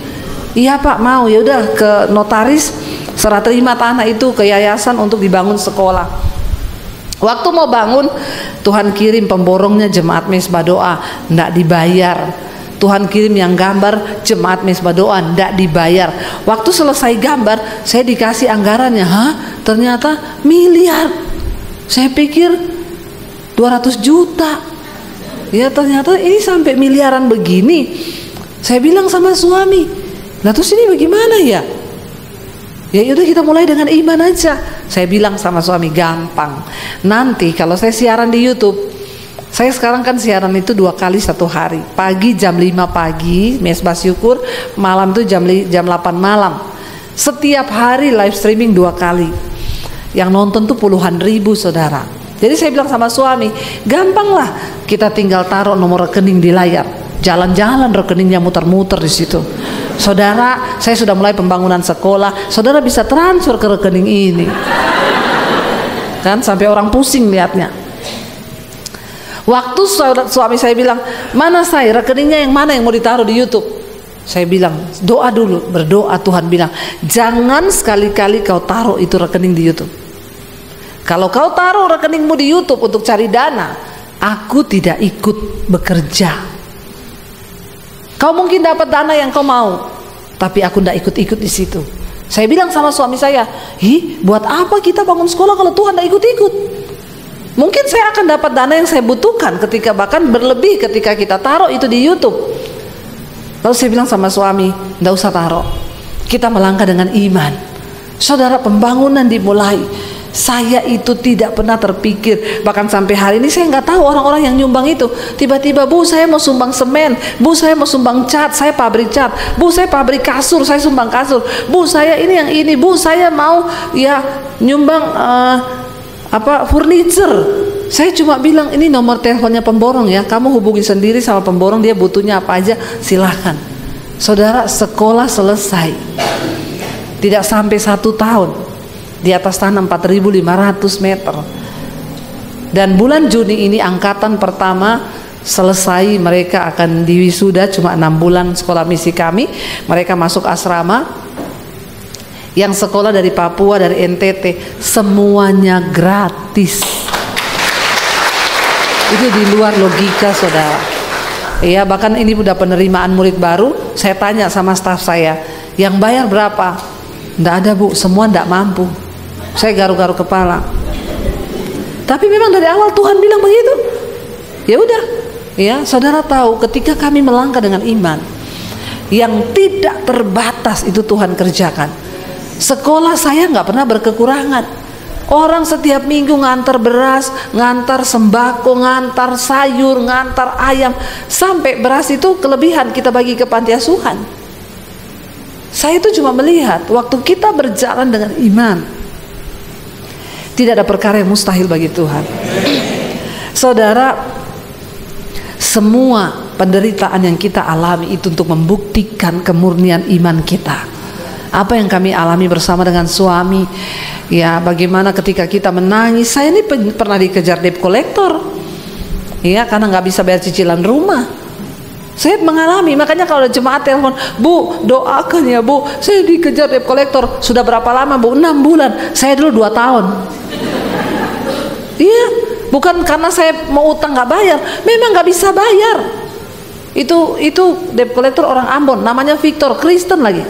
Iya Pak, mau. Ya udah, ke notaris, serah terima tanah itu ke yayasan untuk dibangun sekolah. Waktu mau bangun, Tuhan kirim pemborongnya jemaat Mesbah Doa, nggak dibayar. Tuhan kirim yang gambar jemaat Mesbah Doa, tidak dibayar. Waktu selesai gambar, saya dikasih anggarannya, ternyata miliar. Saya pikir 200 juta. Ya ternyata ini sampai miliaran begini. Saya bilang sama suami, nah terus ini bagaimana ya? Ya udah, kita mulai dengan iman aja. Saya bilang sama suami, gampang. Nanti kalau saya siaran di YouTube, saya sekarang kan siaran itu 2 kali 1 hari. Pagi jam 5 pagi, Mesbah Syukur. Malam itu jam 8 malam. Setiap hari live streaming 2 kali. Yang nonton tuh puluhan ribu, saudara. Jadi saya bilang sama suami, gampang lah, kita tinggal taruh nomor rekening di layar. Jalan-jalan rekeningnya muter-muter di situ. Saudara, saya sudah mulai pembangunan sekolah. Saudara bisa transfer ke rekening ini. Kan sampai orang pusing lihatnya. Waktu suami saya bilang, mana saya rekeningnya yang mana yang mau ditaruh di YouTube? Saya bilang doa dulu, berdoa. Tuhan bilang jangan sekali-kali kau taruh itu rekening di YouTube. Kalau kau taruh rekeningmu di YouTube untuk cari dana, aku tidak ikut bekerja. Kau mungkin dapat dana yang kau mau, tapi aku tidak ikut-ikut di situ. Saya bilang sama suami saya, buat apa kita bangun sekolah kalau Tuhan tidak ikut-ikut? Mungkin saya akan dapat dana yang saya butuhkan ketika bahkan berlebih ketika kita taruh itu di YouTube. Lalu saya bilang sama suami, tidak usah taruh. Kita melangkah dengan iman. Saudara, pembangunan dimulai. Saya itu tidak pernah terpikir, bahkan sampai hari ini saya nggak tahu orang-orang yang nyumbang itu. Tiba-tiba, Bu, saya mau sumbang semen, Bu, saya mau sumbang cat, saya pabrik cat, Bu, saya pabrik kasur, saya sumbang kasur, Bu, saya ini yang ini, Bu, saya mau ya nyumbang furniture. Saya cuma bilang ini nomor teleponnya pemborong ya, kamu hubungi sendiri sama pemborong, dia butuhnya apa aja silahkan. Saudara, sekolah selesai tidak sampai 1 tahun, di atas tanah 4.500 meter. Dan bulan Juni ini angkatan pertama selesai, mereka akan diwisuda, cuma 6 bulan sekolah misi kami. Mereka masuk asrama. Yang sekolah dari Papua, dari NTT, semuanya gratis. Itu di luar logika, saudara. Ya, bahkan ini udah penerimaan murid baru. Saya tanya sama staf saya, yang bayar berapa? Nggak ada, Bu, semua nggak mampu. Saya garu-garu kepala. Tapi memang dari awal Tuhan bilang begitu. Ya udah, ya saudara tahu ketika kami melangkah dengan iman, yang tidak terbatas itu Tuhan kerjakan. Sekolah saya nggak pernah berkekurangan. Orang setiap minggu ngantar beras, ngantar sembako, ngantar sayur, ngantar ayam, sampai beras itu kelebihan kita bagi ke panti asuhan. Saya itu cuma melihat waktu kita berjalan dengan iman, tidak ada perkara yang mustahil bagi Tuhan. Saudara, semua penderitaan yang kita alami itu untuk membuktikan kemurnian iman kita. Apa yang kami alami bersama dengan suami, ya bagaimana ketika kita menangis. Saya ini pernah dikejar debt collector, ya karena nggak bisa bayar cicilan rumah. Saya mengalami, makanya kalau ada jemaat telepon, Bu, doakan ya Bu, saya dikejar debt collector. Sudah berapa lama, Bu? 6 bulan. Saya dulu 2 tahun. Iya, bukan karena saya mau utang nggak bayar, memang nggak bisa bayar. Itu debt collector orang Ambon, namanya Victor, Kristen lagi.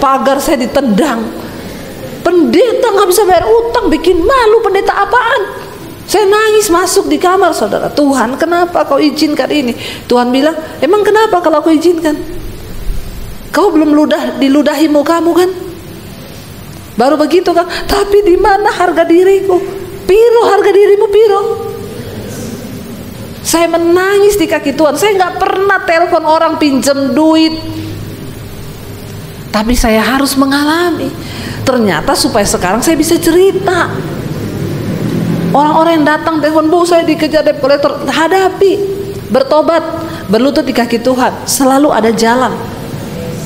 Pagar saya ditendang. Pendeta nggak bisa bayar utang, bikin malu. Pendeta apaan? Saya nangis masuk di kamar, saudara. Tuhan, kenapa kau izinkan ini? Tuhan bilang, emang kenapa kalau kau izinkan? Kau belum diludahi mukamu kan? Baru begitu kan? Tapi di mana harga diriku? Piro harga dirimu, piro? Saya menangis di kaki Tuhan. Saya nggak pernah telepon orang pinjam duit, tapi saya harus mengalami. Ternyata supaya sekarang saya bisa cerita. Orang-orang yang datang telepon, Bu, saya dikejar debt collector, hadapi, bertobat, berlutut di kaki Tuhan. Selalu ada jalan.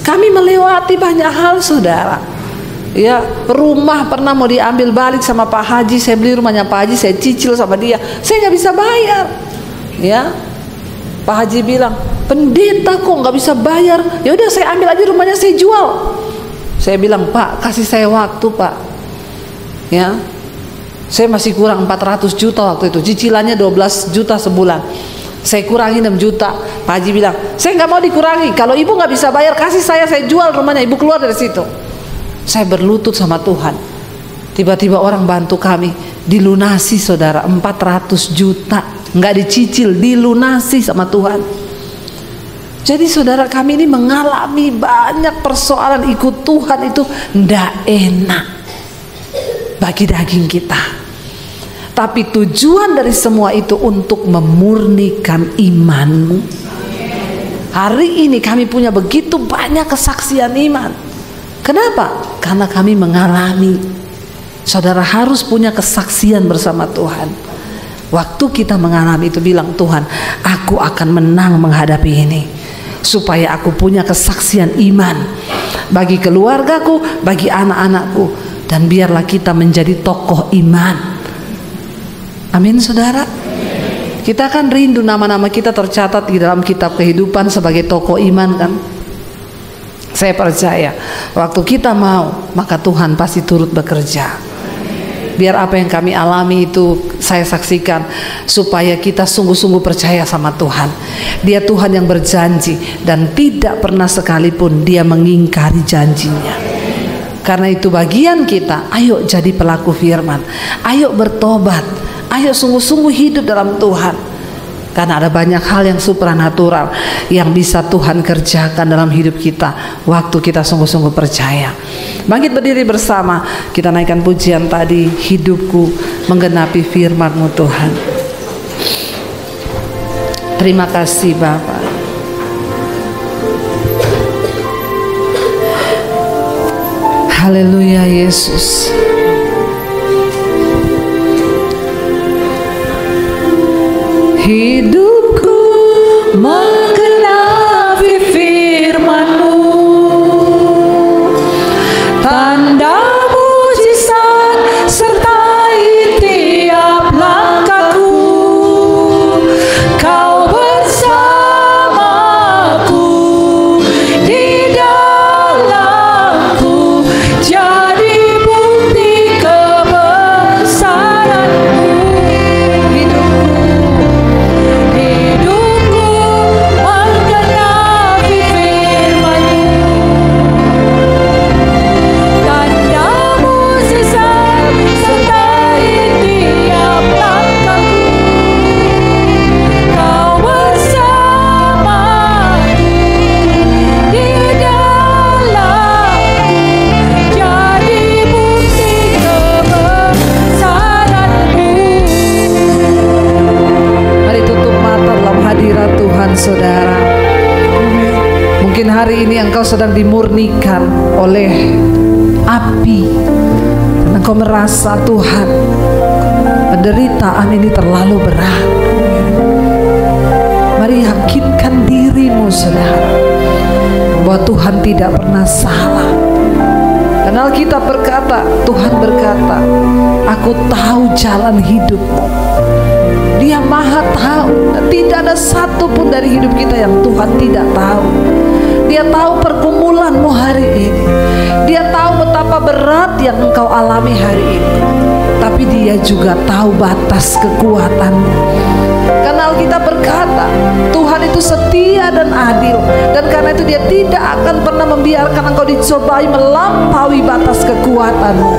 Kami melewati banyak hal, saudara. Ya, rumah pernah mau diambil balik sama Pak Haji. Saya beli rumahnya Pak Haji, saya cicil sama dia. Saya nggak bisa bayar. Ya, Pak Haji bilang, pendeta kok nggak bisa bayar? Ya udah, saya ambil aja rumahnya, saya jual. Saya bilang, Pak, kasih saya waktu, Pak. Ya, saya masih kurang 400 juta waktu itu, cicilannya 12 juta sebulan. Saya kurangi 6 juta. Pak Haji bilang, saya nggak mau dikurangi. Kalau ibu nggak bisa bayar, kasih saya jual rumahnya. Ibu keluar dari situ. Saya berlutut sama Tuhan. Tiba-tiba orang bantu kami, dilunasi, saudara, 400 juta. Nggak dicicil, dilunasi sama Tuhan. Jadi saudara, kami ini mengalami banyak persoalan. Ikut Tuhan itu ndak enak bagi daging kita. Tapi tujuan dari semua itu untuk memurnikan imanmu. Hari ini kami punya begitu banyak kesaksian iman. Kenapa? Karena kami mengalami. Saudara harus punya kesaksian bersama Tuhan. Waktu kita mengalami itu, bilang, Tuhan, aku akan menang menghadapi ini. Supaya aku punya kesaksian iman bagi keluargaku, bagi anak-anakku, dan biarlah kita menjadi tokoh iman. Amin, saudara. Kita kan rindu nama-nama kita tercatat di dalam kitab kehidupan sebagai tokoh iman kan. Saya percaya waktu kita mau, maka Tuhan pasti turut bekerja. Biar apa yang kami alami itu saya saksikan, supaya kita sungguh-sungguh percaya sama Tuhan. Dia Tuhan yang berjanji dan tidak pernah sekalipun Dia mengingkari janjinya. Karena itu bagian kita, ayo jadi pelaku firman, ayo bertobat, ayo sungguh-sungguh hidup dalam Tuhan. Karena ada banyak hal yang supranatural yang bisa Tuhan kerjakan dalam hidup kita waktu kita sungguh-sungguh percaya. Bangkit berdiri bersama, kita naikkan pujian tadi, hidupku menggenapi firman-Mu Tuhan. Terima kasih Bapa. Haleluya Yesus. Hidupku menggenapi firman-Mu, tanda mujizat sertai tiap langkahku. Kau bersamaku di dalamku, jadi bukti kebesaran-Mu. Saudara, mungkin hari ini engkau sedang dimurnikan oleh api dan engkau merasa Tuhan, penderitaan ini terlalu berat. Mari yakinkan dirimu saudara, bahwa Tuhan tidak pernah salah. Dan Alkitab berkata, Tuhan berkata, aku tahu jalan hidupmu. Dia maha tahu, dan tidak ada satupun dari hidup kita yang Tuhan tidak tahu. Dia tahu pergumulanmu hari ini. Dia tahu betapa berat yang engkau alami hari ini. Tapi Dia juga tahu batas kekuatanmu. Karena Alkitab berkata, Tuhan itu setia dan adil, dan karena itu Dia tidak akan pernah membiarkan engkau dicobai melampaui batas kekuatanmu.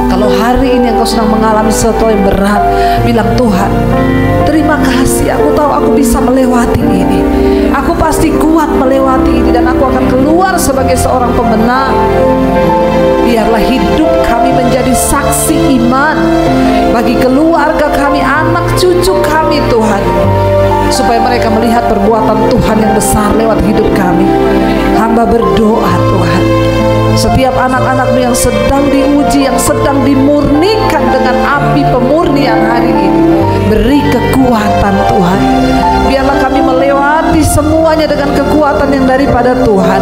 Kalau hari ini engkau sedang mengalami sesuatu yang berat, bilang, Tuhan, terima kasih, aku tahu aku bisa melewati ini. Aku pasti kuat melewati ini, dan aku akan keluar sebagai seorang pemenang. Biarlah hidup kami menjadi saksi iman bagi keluarga kami, anak cucu kami Tuhan, supaya mereka melihat perbuatan Tuhan yang besar lewat hidup kami. Hamba berdoa Tuhan, setiap anak-anak-Mu yang sedang diuji, yang sedang dimurnikan dengan api pemurnian hari ini, beri kekuatan Tuhan. Biarlah kami melewati semuanya dengan kekuatan yang daripada Tuhan,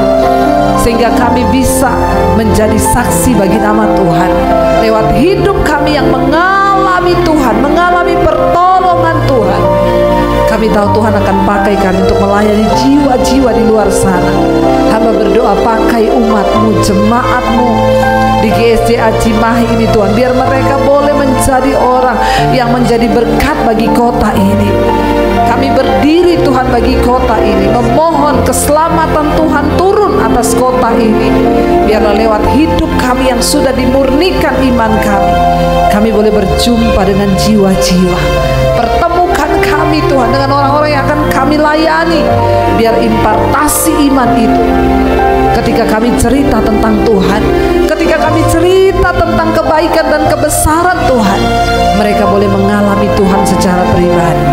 sehingga kami bisa menjadi saksi bagi nama Tuhan lewat hidup kami yang mengalami Tuhan, mengalami pertolongan Tuhan. Kami tahu Tuhan akan pakai kami untuk melayani jiwa-jiwa di luar sana. Hamba berdoa, pakai umat-Mu, jemaat-Mu di GSJA Cimahi ini Tuhan, biar mereka boleh menjadi orang yang menjadi berkat bagi kota ini. Kami berdiri Tuhan bagi kota ini, memohon keselamatan Tuhan turun atas kota ini. Biarlah lewat hidup kami yang sudah dimurnikan iman kami boleh berjumpa dengan jiwa-jiwa. Pertemukan kami Tuhan dengan orang-orang yang akan kami layani. Biar impartasi iman itu, ketika kami cerita tentang Tuhan, ketika kami cerita tentang kebaikan dan kebesaran Tuhan, mereka boleh mengalami Tuhan secara pribadi.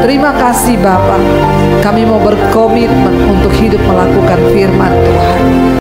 Terima kasih Bapa, kami mau berkomitmen untuk hidup melakukan firman Tuhan.